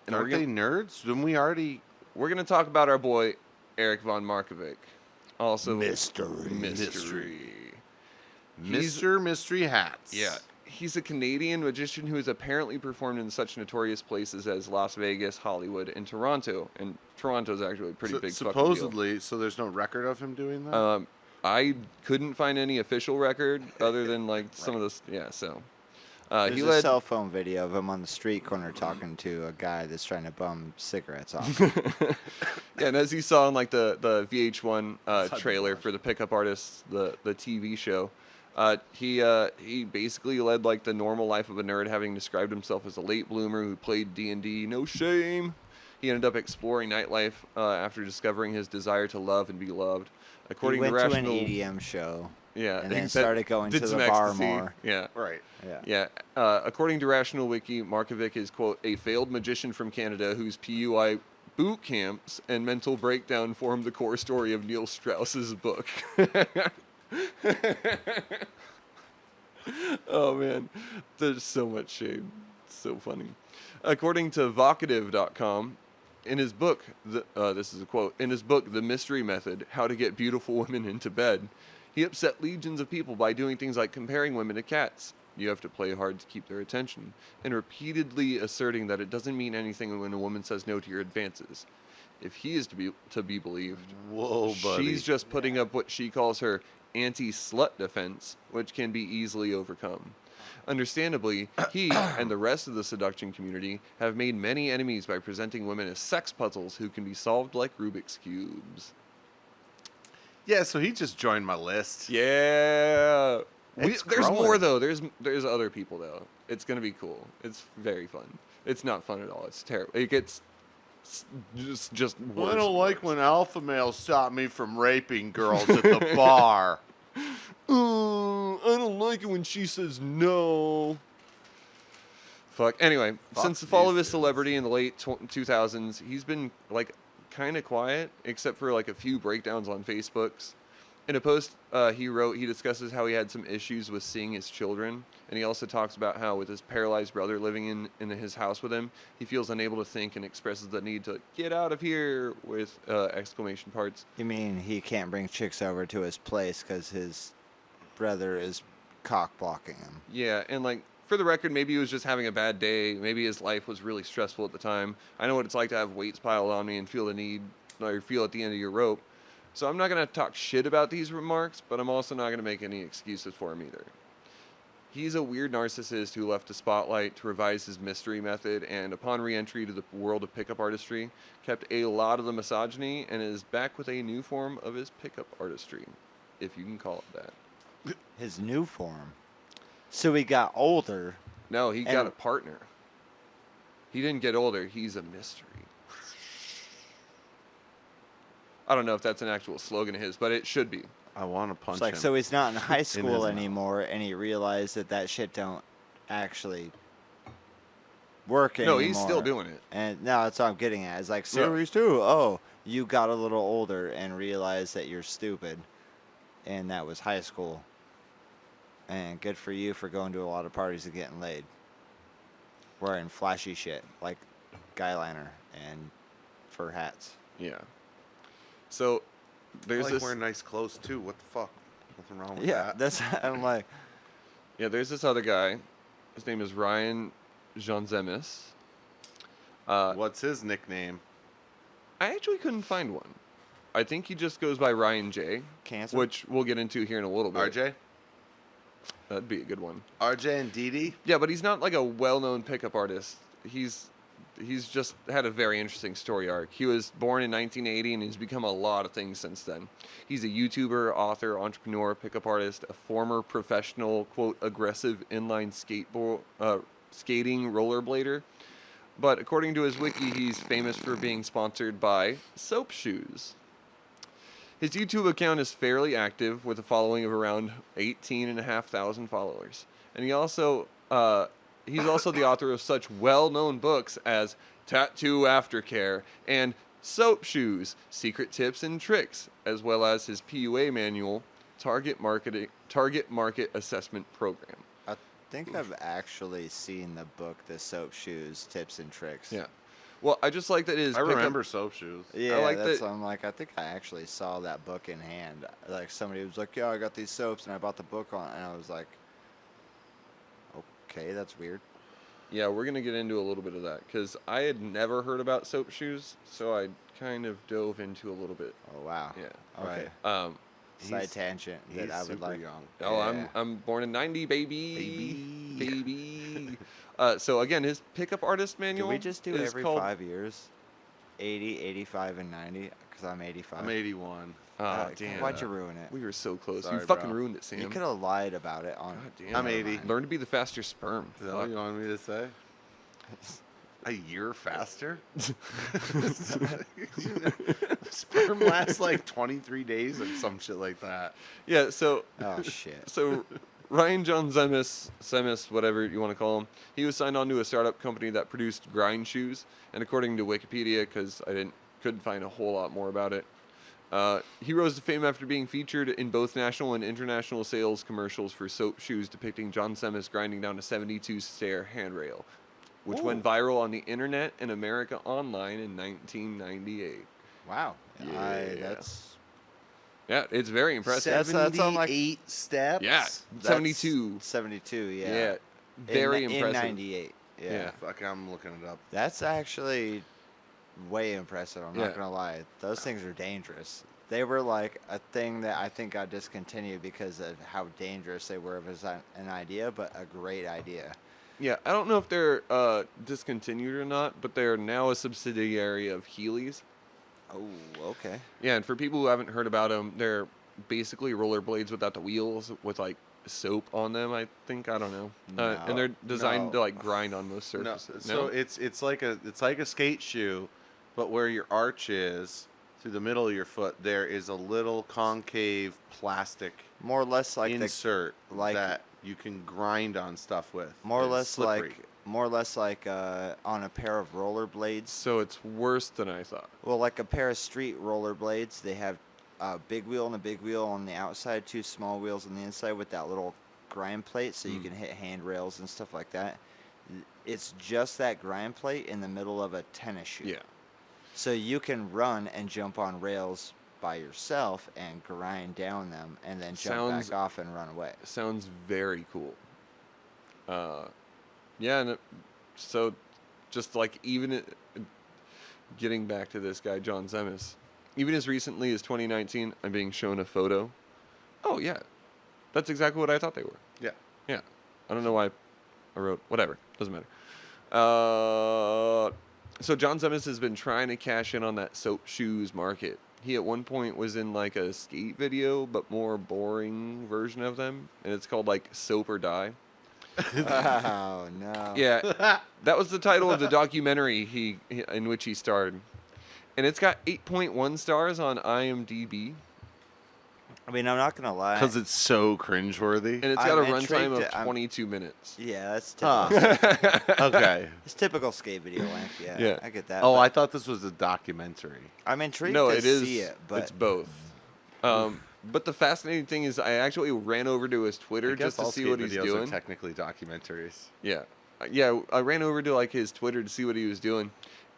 And Aren't they nerds? Didn't we already? we're gonna talk about our boy Eric von Markovic, also Mystery. He's- Mr. Mystery Hats. Yeah. He's a Canadian magician who has apparently performed in such notorious places as Las Vegas, Hollywood, and Toronto. And Toronto's actually a pretty big fucking deal. Supposedly, so there's no record of him doing that? I couldn't find any official record other than like some of this. Yeah, so There's he a led. cell phone video of him on the street corner talking to a guy that's trying to bum cigarettes off. Yeah, and as you saw in like the VH1 trailer for the Pickup Artists, the TV show, he basically led like the normal life of a nerd, having described himself as a late bloomer who played D&D. No shame. He ended up exploring nightlife after discovering his desire to love and be loved. He According went to to Rational, an EDM show. Yeah, And then that started going did to some the bar ecstasy. more. Yeah. Right. Yeah. Yeah. According to Rational Wiki, Markovic is, quote, a failed magician from Canada whose PUI boot camps and mental breakdown formed the core story of Neil Strauss's book. Oh, man. There's so much shade. It's so funny. According to vocative.com, in his book, this is a quote, in his book, The Mystery Method, How to Get Beautiful Women into Bed, he upset legions of people by doing things like comparing women to cats. You have to play hard to keep their attention, and repeatedly asserting that it doesn't mean anything when a woman says no to your advances. If he is to be believed, Whoa, buddy. she's just putting up what she calls her anti-slut defense, which can be easily overcome. Understandably, he and the rest of the seduction community have made many enemies by presenting women as sex puzzles who can be solved like Rubik's Cubes. Yeah, so he just joined my list. Yeah. It's There's growing. more, though. There's other people, though. It's going to be cool. It's very fun. It's not fun at all. It's terrible. It gets just worse. I don't and like worse. when alpha males stop me from raping girls at the bar. I don't like it when she says no. Fuck. Anyway, Fuck since the fall these of his dudes. celebrity in the late 2000s, he's been like kind of quiet, except for like a few breakdowns on Facebooks. In a post he wrote, he discusses how he had some issues with seeing his children, and he also talks about how with his paralyzed brother living in his house with him, he feels unable to think and expresses the need to get out of here with exclamation parts. You mean he can't bring chicks over to his place because his brother is cock blocking him? Yeah, and like for the record, maybe he was just having a bad day. Maybe his life was really stressful at the time. I know what it's like to have weights piled on me and feel the need, or feel at the end of your rope. So I'm not going to talk shit about these remarks, but I'm also not going to make any excuses for him either. He's a weird narcissist who left the spotlight to revise his mystery method, and upon re-entry to the world of pickup artistry, kept a lot of the misogyny and is back with a new form of his pickup artistry, if you can call it that. His new form. So he got older. No, he got And- a partner. He didn't get older. He's a mystery. I don't know if that's an actual slogan of his, but it should be. I want to punch It's like, him. so he's not in high his school mouth. anymore, and he realized that shit don't actually work anymore. No, he's still doing it. And no, that's what I'm getting at. It's like Yeah. series 2. Oh, you got a little older and realized that you're stupid, and that was high school. And good for you for going to a lot of parties and getting laid, wearing flashy shit like guy liner and fur hats. Yeah. So I there's like this. wearing nice clothes too. What the fuck? Nothing wrong with Yeah, that. that's I'm like, Yeah, there's this other guy. His name is Ryan Jeanzemis. What's his nickname? I actually couldn't find one. I think he just goes by Ryan J, cancer. which we'll get into here in a little bit. RJ? That'd be a good one. RJ and Didi? Yeah, but he's not like a well-known pickup artist. He's just had a very interesting story arc. He was born in 1980 and he's become a lot of things since then. He's a YouTuber, author, entrepreneur, pickup artist, a former professional, quote, aggressive inline skating rollerblader. But according to his wiki, he's famous for being sponsored by soap shoes. His YouTube account is fairly active with a following of around 18,500 followers. And he's also the author of such well-known books as Tattoo Aftercare and Soap Shoes, Secret Tips and Tricks, as well as his PUA manual, Target Market Assessment Program. I think I've actually seen the book, The Soap Shoes Tips and Tricks. Yeah. Well, I just like that his I pickup- remember soap shoes. Yeah, like that's that- I'm like, I think I actually saw that book in hand. Like somebody was like, "Yeah, I got these soaps and I bought the book on," and I was like, "Okay, that's weird." Yeah, we're going to get into a little bit of that because I had never heard about soap shoes, so I kind of dove into a little bit. Oh wow. Yeah. Okay. Side He's- tangent He's that I would super like. young. Oh, Yeah. I'm born in 90, baby. So again, his pickup artist Do manual we just do is every called, 5 years? 80, 85, and 90? Because I'm 85. I'm 81. Oh, damn. Why'd you ruin it? We were so close. Sorry, you fucking bro. ruined it, Sam. You could have lied about it on. God damn. I'm Never 80. mind. Learn to be the faster sperm. Is that what you wanted me to say? A year faster? Sperm lasts like 23 days or some shit like that. Yeah, so Oh shit. so Ryan John Zemis, whatever you want to call him, he was signed on to a startup company that produced grind shoes. And according to Wikipedia, because couldn't find a whole lot more about it, he rose to fame after being featured in both national and international sales commercials for soap shoes depicting John Zemis grinding down a 72-stair handrail, which went viral on the internet and America Online in 1998. Wow. Yeah. That's Yeah, it's very impressive. That's on, like- 78 steps? Yeah, that's 72. 72. Yeah, Yeah. very in impressive. 98. Yeah. Yeah. Fuck, I'm looking it up. That's actually way impressive. I'm Yeah. not gonna lie. Those things are dangerous. They were like a thing that I think got discontinued because of how dangerous they were as an idea, but a great idea. Yeah, I don't know if they're discontinued or not, but they're now a subsidiary of Heelys. Oh, okay. Yeah, and for people who haven't heard about them, they're basically rollerblades without the wheels with like soap on them. I think I don't know, and they're designed to like grind on most No, surfaces. so it's like a skate shoe, but where your arch is through the middle of your foot, there is a little concave plastic More or less like insert like- that you can grind on stuff with. more or It's less slippery. like on a pair of rollerblades. So it's worse than I thought. Well, like a pair of street rollerblades, they have a big wheel and a big wheel on the outside, two small wheels on the inside with that little grind plate so you can hit handrails and stuff like that. It's just that grind plate in the middle of a tennis shoe. Yeah. So you can run and jump on rails by yourself and grind down them and then jump Sounds- back off and run away. Sounds very cool. Yeah, and so just like getting back to this guy, John Zemis, even as recently as 2019, I'm being shown a photo. Oh, yeah. That's exactly what I thought they were. Yeah. Yeah. I don't know why I wrote, whatever. Doesn't matter. So John Zemis has been trying to cash in on that soap shoes market. He at one point was in like a skate video, but more boring version of them. And it's called like Soap or Die. Oh, no. Yeah, that was the title of the documentary in which he starred. And it's got 8.1 stars on IMDb. I mean, I'm not going to lie. Because it's so cringeworthy. And it's got a I'm runtime intrigued. of 22 minutes. Yeah, that's Huh. typical. Okay. It's typical skate video length. Yeah, Yeah. I get that. Oh, but I thought this was a documentary. I'm intrigued No, to it is. see it, but It's both. But the fascinating thing is I actually ran over to his Twitter I guess just to all see skate what he's videos doing. are technically documentaries. Yeah. Yeah, I ran over to like his Twitter to see what he was doing.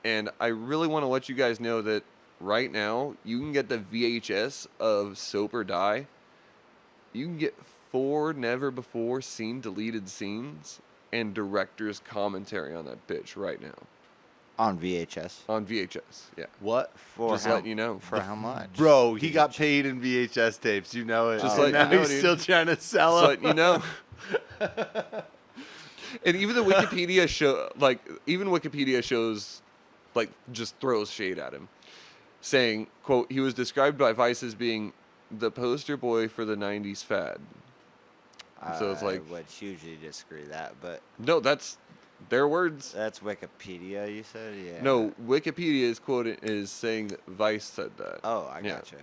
And I really want to let you guys know that right now you can get the VHS of Soap or Die. You can get 4 never before seen deleted scenes and director's commentary on that bitch right now on VHS. on VHS. Yeah. What? For Just how, letting you know. For how much? Bro, he got paid in VHS tapes. You know it. Just And letting now you know, he's dude. still trying to sell So them. letting you know. And even the Wikipedia shows like just throws shade at him, saying, quote, he was described by Vice as being the poster boy for the 90s fad. So it's like- I would hugely disagree with that, but No, that's their words. that's Wikipedia. You said, yeah. No, Wikipedia is saying that Vice said that. Oh, I Yeah. gotcha.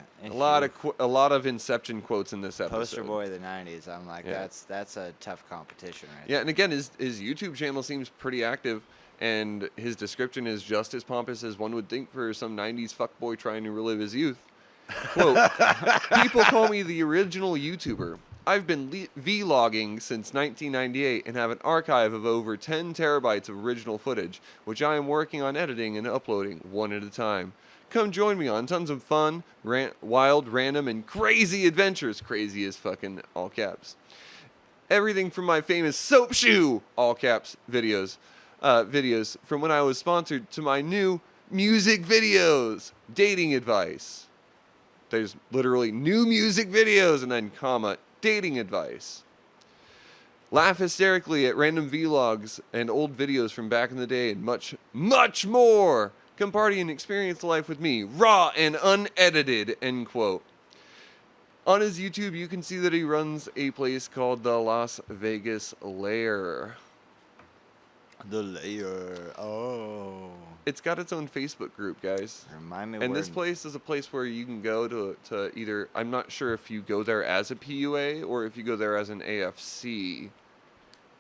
A lot of Inception quotes in this episode. Poster boy of the '90s. I'm like, Yeah. that's a tough competition, right? Yeah, and again, his YouTube channel seems pretty active, and his description is just as pompous as one would think for some 90s fuckboy trying to relive his youth. Quote, people call me the original YouTuber. I've been vlogging since 1998 and have an archive of over 10 terabytes of original footage, which I am working on editing and uploading one at a time. Come join me on tons of fun, wild, random, and crazy adventures. Crazy as fucking all caps. Everything from my famous soap shoe, all caps, videos from when I was sponsored to my new music videos, dating advice. There's literally new music videos and then comma, dating advice. Laugh hysterically at random vlogs and old videos from back in the day and much, much more. Come party and experience life with me, raw and unedited, end quote. On his YouTube, you can see that he runs a place called the Las Vegas Lair. The layer. Oh. It's got its own Facebook group, guys. Remind me And where. this place is a place where you can go to either, I'm not sure if you go there as a PUA or if you go there as an AFC,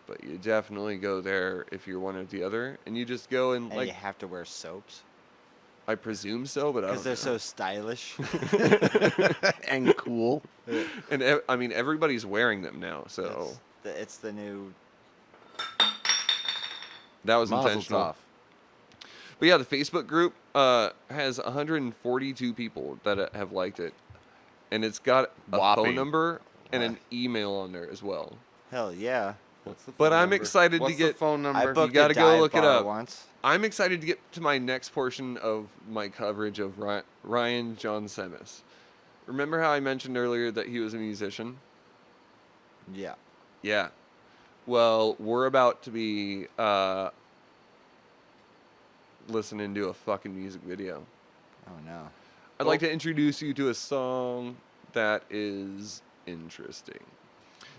but you definitely go there if you're one or the other. And you just go and, And like, you have to wear soaps I presume so, but I because don't they're know. so stylish. And cool. And I mean, everybody's wearing them now, so It's the new. that was Mazel intentional. tov. But yeah, the Facebook group has 142 people that have liked it, and it's got a Whopping. phone number and an email on there as well. Hell yeah. What's the But phone I'm number? excited to What's get- the phone number. I booked gotta a go dive look it bar up. once. I'm excited to get to my next portion of my coverage of Ryan John Semis. Remember how I mentioned earlier that he was a musician? Yeah. Yeah. Well, we're about to be listening to a fucking music video. Oh no. I'd like to introduce you to a song that is interesting.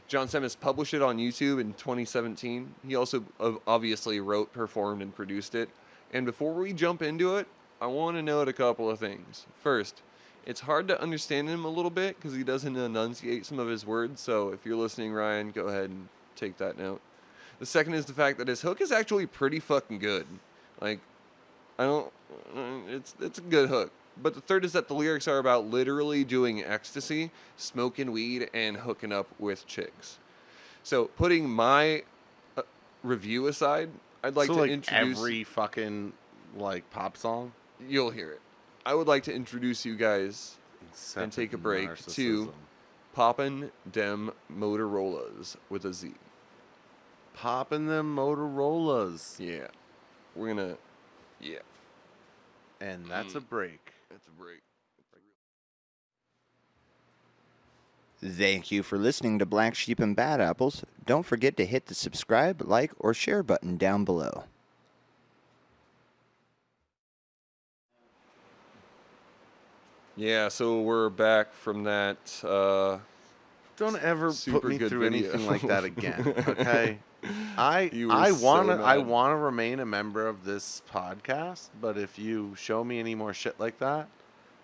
John Semis published it on YouTube in 2017. He also obviously wrote, performed, and produced it. And before we jump into it, I want to note a couple of things. First, it's hard to understand him a little bit because he doesn't enunciate some of his words. So if you're listening, Ryan, go ahead and take that note. The second is the fact that his hook is actually pretty fucking good. Like, it's a good hook. But the third is that the lyrics are about literally doing ecstasy, smoking weed, and hooking up with chicks. So putting my review aside, I'd like so to like introduce... every fucking like pop song. You'll hear it. I would like to introduce you guys Except and take a for break to narcissism. Poppin' Dem Motorola's with a Z. Popping them Motorola's. Yeah. We're gonna... Yeah. And that's a break. That's a break. Thank you for listening to Black Sheep and Bad Apples. Don't forget to hit the subscribe, like, or share button down below. Yeah, so we're back from that. Don't ever Super put me good through video. anything like that again, okay? I You were I so wanna mad. remain a member of this podcast, but if you show me any more shit like that,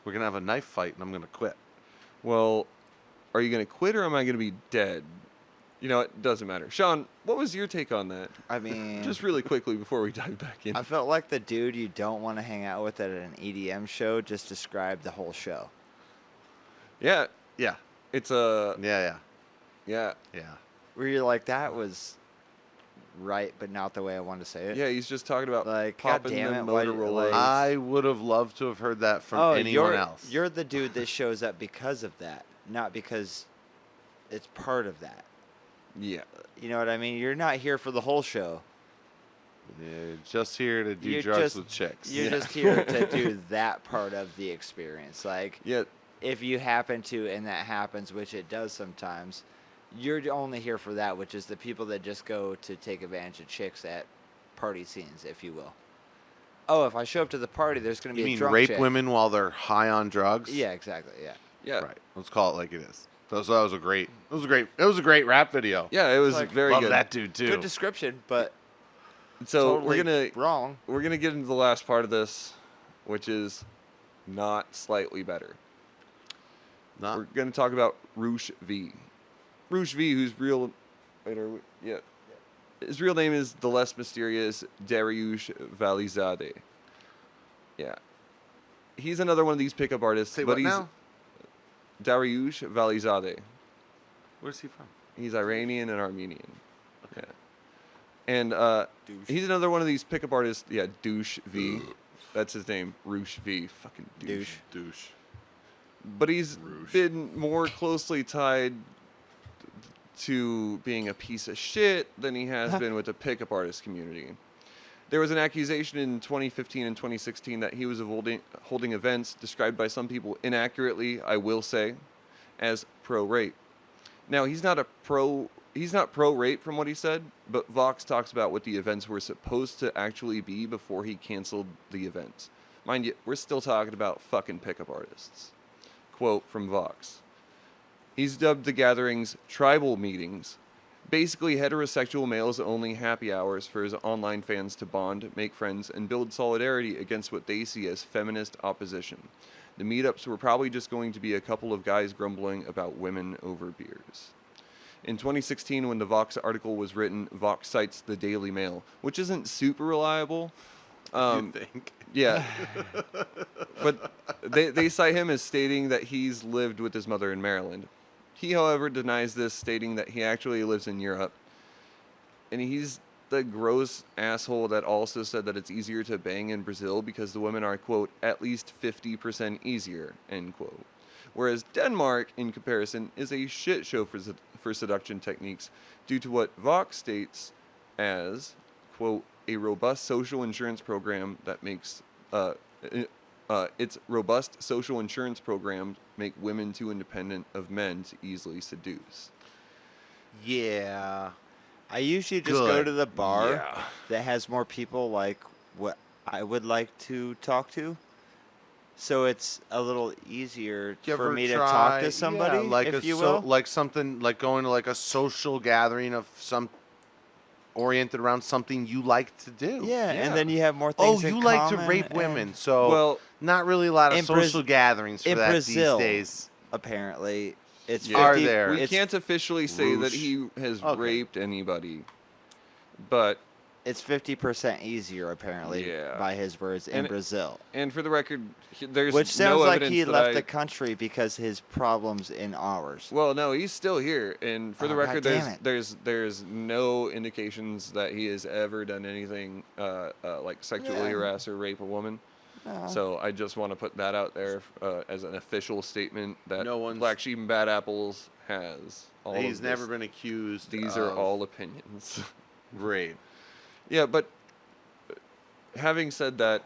we're gonna have a knife fight and I'm gonna quit. Well, are you going to quit or am I going to be dead? You know, it doesn't matter. Sean, what was your take on that? I mean, Just really quickly before we dive back in. I felt like the dude you don't want to hang out with at an EDM show just described the whole show. Yeah, Yeah, it's a... yeah, Yeah. yeah. Where you're like, that was right, but not the way I wanted to say it. Yeah, he's just talking about Like, popping goddamn them it, why- Motorolas. like- I would have loved to have heard that from anyone else. You're the dude that shows up because of that, not because it's part of that. Yeah. You know what I mean? You're not here for the whole show. You're just here to do You're drugs just- with chicks. You're Yeah. just here to do that part of the experience. Like, Yeah. if you happen to, and that happens, which it does sometimes, you're only here for that, which is the people that just go to take advantage of chicks at party scenes, if you will. Oh, if I show up to the party, there's going to You be a mean drunk rape chick. women while they're high on drugs? Yeah, exactly. Yeah. Yeah. Right. Let's call it like it is. So that was a great. It was a great rap video. Yeah, it was Like, very Love good. that dude too. Good description, but So totally wrong. we're gonna get into the last part of this, which is not slightly better. Not- We're gonna talk about Roosh V. Roosh V, whose real, wait, are we, yeah, his real name is the less mysterious Dariush Valizadeh. Yeah, he's another one of these pickup artists, Say but what he's now? Dariush Valizadeh. Where's he from? He's Iranian and Armenian. Yeah. And Douche. he's another one of these pickup artists. Yeah, Douche V. That's his name. Roosh V. Fucking douche. Douche. But he's Roosh. been more closely tied to being a piece of shit than he has been with the pickup artist community. There was an accusation in 2015 and 2016 that he was holding events described by some people inaccurately, I will say, as pro-rape. Now, he's not pro-rape from what he said, but Vox talks about what the events were supposed to actually be before he canceled the events. Mind you, we're still talking about fucking pickup artists. Quote from Vox. He's dubbed the gatherings tribal meetings basically heterosexual males only happy hours for his online fans to bond, make friends, and build solidarity against what they see as feminist opposition. The meetups were probably just going to be a couple of guys grumbling about women over beers. In 2016, when the Vox article was written, Vox cites the Daily Mail, which isn't super reliable. You think? Yeah. But they cite him as stating that he's lived with his mother in Maryland. He, however, denies this, stating that he actually lives in Europe. And he's the gross asshole that also said that it's easier to bang in Brazil because the women are, quote, at least 50% easier, end quote. Whereas Denmark, in comparison, is a shit show for seduction techniques due to what Vox states as, quote, a robust social insurance program that makes its robust social insurance programs make women too independent of men to easily seduce. Yeah. I usually just go Good. to the bar Yeah. that has more people like what I would like to talk to. So it's a little easier You for ever me to try- talk to somebody, yeah, like if a you will. like something like going to like a social gathering of some oriented around something you like to do. Yeah, Yeah. and then you have more Oh, things in you like to common, rape and- women, so Well, not really a lot of in social Braz- gatherings for in that Brazil, these days. apparently, it's yeah, Are 50 there? we it's, can't officially say that Roosh. he has Okay. raped anybody, but it's 50% easier, apparently, Yeah. by his words, in And- Brazil. and for the record, there's Which sounds no like evidence he that left I, the country because his problems in ours. Well, no, he's still here, and for the Oh, record, God damn it. there's no indications that he has ever done anything like sexually Yeah. harass or rape a woman. No. So I just want to put that out there as an official statement that No one's- Black Sheep and Bad Apples has. All He's of never this. been accused. These of are all opinions. rape. Yeah, but having said that,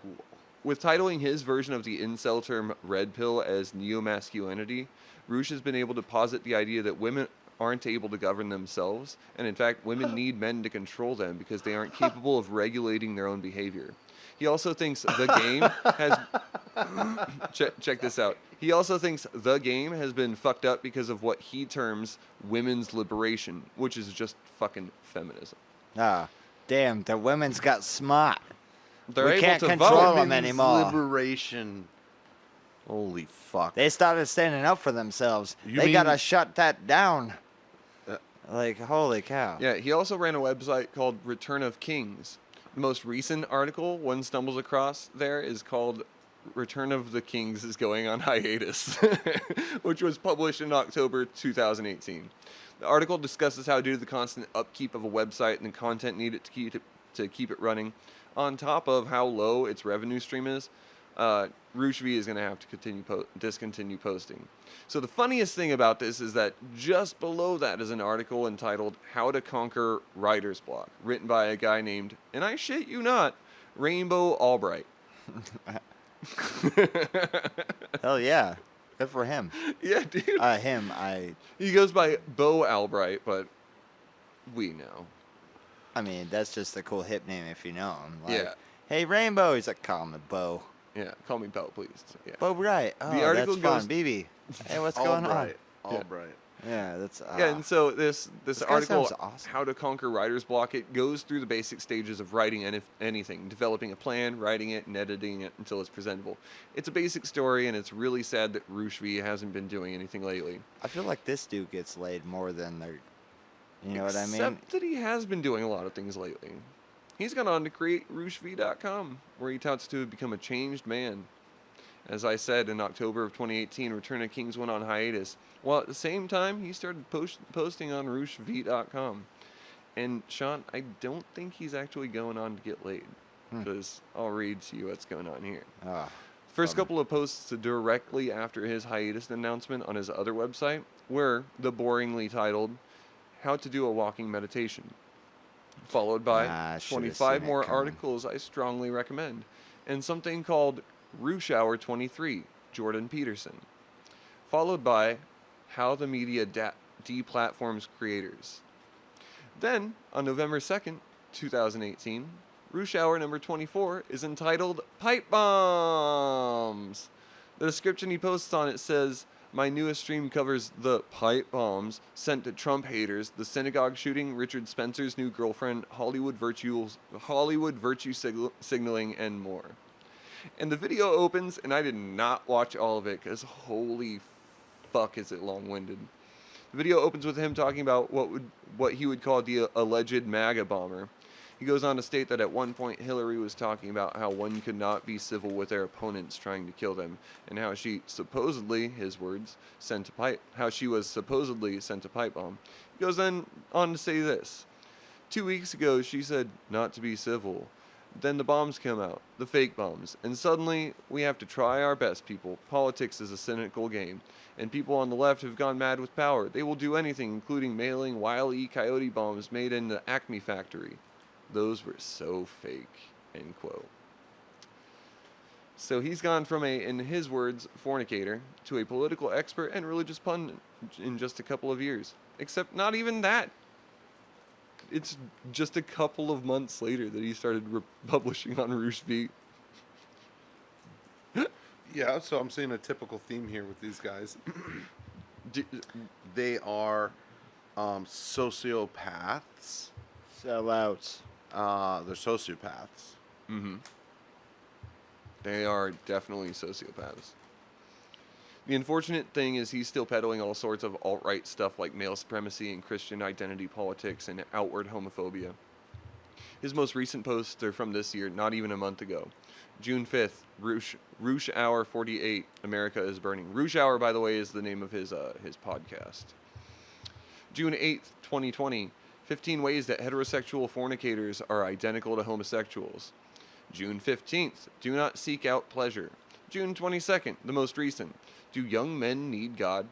with titling his version of the incel term red pill as neo-masculinity, Roosh has been able to posit the idea that women aren't able to govern themselves, and in fact, women need men to control them because they aren't capable of regulating their own behavior. He also thinks the game has... check this out. He also thinks the game has been fucked up because of what he terms women's liberation, which is just fucking feminism. Ah, damn, the women's got smart. They're We able can't to control vote. them Women's anymore. Liberation. Holy fuck. They started standing up for themselves. You They mean- gotta shut that down. Uh, Like, holy cow. Yeah, he also ran a website called Return of Kings. The most recent article one stumbles across there is called Return of the Kings is Going on Hiatus, which was published in October 2018. The article discusses how, due to the constant upkeep of a website and the content needed to keep it running, on top of how low its revenue stream is, Roosh V is going to have to discontinue posting. So the funniest thing about this is that just below that is an article entitled How to Conquer Writer's Block, written by a guy named, and I shit you not, Rainbow Albright. Hell yeah. Good for him. Yeah, dude. He goes by Bo Albright, but we know. I mean, that's just a cool hip name if you know him. Like, Yeah. Hey, Rainbow. He's like, call me Bo. Yeah, call me Bo, please. Yeah. Bo Bright. Oh, article that's fun. goes- BB. Hey, what's going on? Albright. Albright. Yeah, that's... Yeah, and so this This guy article, sounds awesome. How to Conquer Writer's Block, it goes through the basic stages of writing anything, developing a plan, writing it, and editing it until it's presentable. It's a basic story, and it's really sad that Roosh V hasn't been doing anything lately. I feel like this dude gets laid more than the... You know what I mean? Except that he has been doing a lot of things lately. He's gone on to create RooshV.com, where he touts to become a changed man. As I said, in October of 2018, Return of Kings went on hiatus, while at the same time, he started posting on RooshV.com. And Sean, I don't think he's actually going on to get laid, because I'll read to you what's going on here. Ah, First couple of posts directly after his hiatus announcement on his other website were the boringly titled, How to Do a Walking Meditation, followed by I should've 25 seen it more coming. articles I strongly recommend, and something called Roosh Hour 23, Jordan Peterson, followed by How the Media Deplatforms Creators. Then, on November 2nd, 2018, Roosh Hour number 24 is entitled Pipe Bombs. The description he posts on it says, My newest stream covers the pipe bombs sent to Trump haters, the synagogue shooting, Richard Spencer's new girlfriend, Hollywood virtue signaling, and more. And the video opens, and I did not watch all of it because holy fuck is it long-winded. The video opens with him talking about what he would call the alleged MAGA bomber. He goes on to state that at one point Hillary was talking about how one could not be civil with their opponents trying to kill them, and how she supposedly, his words, how she was supposedly sent a pipe bomb. He goes then on to say this: 2 weeks ago she said not to be civil. Then the bombs come out, the fake bombs, and suddenly we have to try our best, people. Politics is a cynical game, and people on the left have gone mad with power. They will do anything, including mailing Wile E. Coyote bombs made in the Acme factory. Those were so fake, end quote. So he's gone from a, in his words, fornicator, to a political expert and religious pundit in just a couple of years. Except not even that. It's just a couple of months later that he started publishing on Roosh V. Yeah, so I'm seeing a typical theme here with these guys. They are sociopaths. Sellouts. They're sociopaths. Mm-hmm. They are definitely sociopaths. The unfortunate thing is he's still peddling all sorts of alt-right stuff like male supremacy and Christian identity politics and outward homophobia. His most recent posts are from this year, not even a month ago. June 5th, Roosh Hour 48, America is Burning. Roosh Hour, by the way, is the name of his podcast. June 8th, 2020, 15 ways that heterosexual fornicators are identical to homosexuals. June 15th, do not seek out pleasure. June 22nd, the most recent, do young men need God?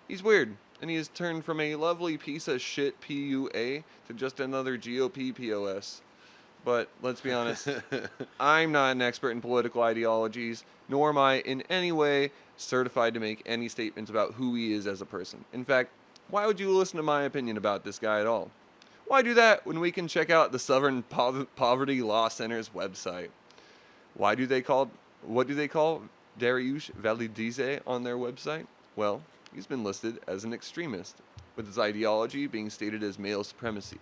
He's weird, and he has turned from a lovely piece of shit PUA to just another GOP POS. But let's be honest, I'm not an expert in political ideologies, nor am I in any way certified to make any statements about who he is as a person. In fact, why would you listen to my opinion about this guy at all? Why do that when we can check out the Southern Poverty Law Center's website? What do they call Dariush Validize on their website? Well, he's been listed as an extremist, with his ideology being stated as male supremacy.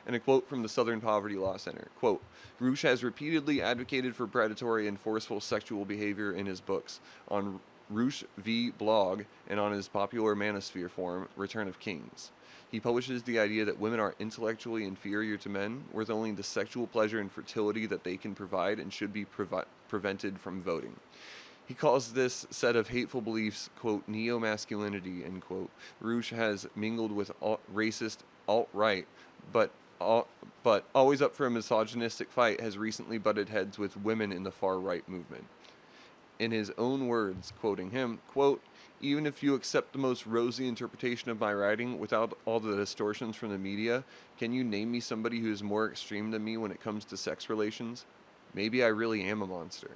And a quote from the Southern Poverty Law Center, quote, Roosh has repeatedly advocated for predatory and forceful sexual behavior in his books, on Roosh V blog, and on his popular manosphere forum, Return of Kings. He publishes the idea that women are intellectually inferior to men, worth only the sexual pleasure and fertility that they can provide and should be prevented from voting. He calls this set of hateful beliefs, quote, neo-masculinity, end quote. Roosh has mingled with racist alt-right, but always up for a misogynistic fight, has recently butted heads with women in the far-right movement. In his own words, quoting him, quote, even if you accept the most rosy interpretation of my writing without all the distortions from the media, can you name me somebody who is more extreme than me when it comes to sex relations? Maybe I really am a monster.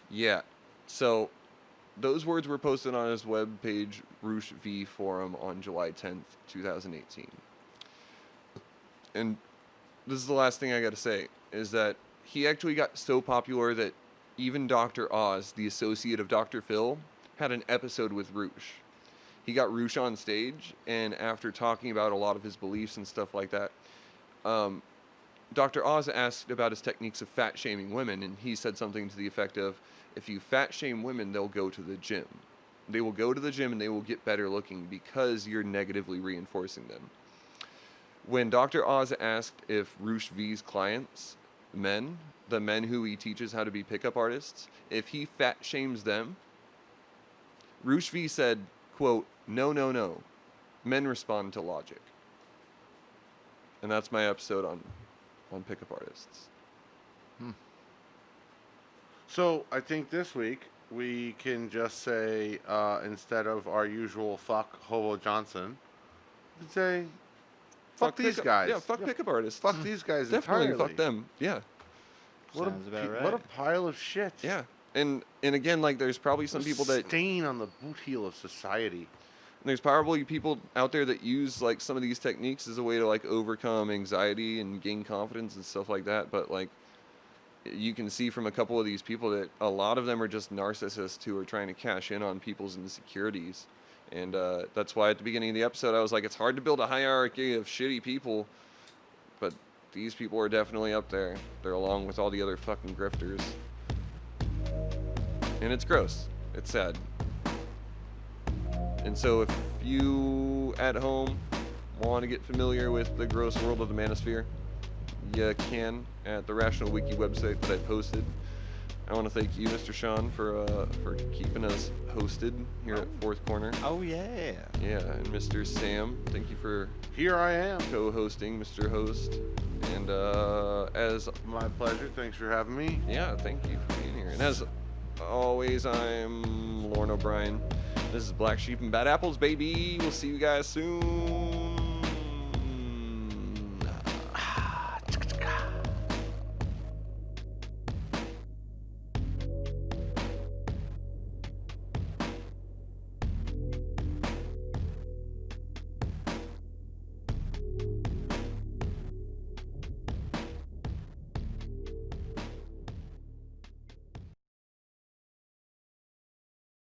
Yeah, so those words were posted on his webpage, Roosh V Forum, on July 10th, 2018. And this is the last thing I got to say, is that he actually got so popular that even Dr. Oz, the associate of Dr. Phil, had an episode with Roosh. He got Roosh on stage, and after talking about a lot of his beliefs and stuff like that, Dr. Oz asked about his techniques of fat-shaming women, and he said something to the effect of, if you fat-shame women, they'll go to the gym. They will go to the gym and they will get better looking because you're negatively reinforcing them. When Dr. Oz asked if Roosh V's clients, the men who he teaches how to be pickup artists, if he fat-shames them, Roosh V said, quote, no. Men respond to logic. And that's my episode on pickup artists. So I think this week we can just say, instead of our usual fuck Hobo Johnson, we can say fuck these guys. Yeah, fuck pickup artists. Fuck these guys Definitely entirely. fuck them. Yeah. Sounds about right. What a pile of shit. Yeah. And again, like, there's probably some What a people that... stain on the boot heel of society. There's probably people out there that use, like, some of these techniques as a way to, like, overcome anxiety and gain confidence and stuff like that. But, like, you can see from a couple of these people that a lot of them are just narcissists who are trying to cash in on people's insecurities. And that's why at the beginning of the episode I was like, it's hard to build a hierarchy of shitty people, but these people are definitely up there. They're along with all the other fucking grifters. And it's gross. It's sad. And so if you at home want to get familiar with the gross world of the manosphere, you can at the Rational Wiki website that I posted. I want to thank you, Mr. Sean, for keeping us hosted here at Fourth Corner. Oh yeah. Yeah, and Mr. Sam, thank you for Here I am. co-hosting, Mr. Host. And as My pleasure. Thanks for having me. yeah, thank you for being here. And as always, I'm Loren O'Brien. This is Black Sheep and Bad Apples, baby. We'll see you guys soon.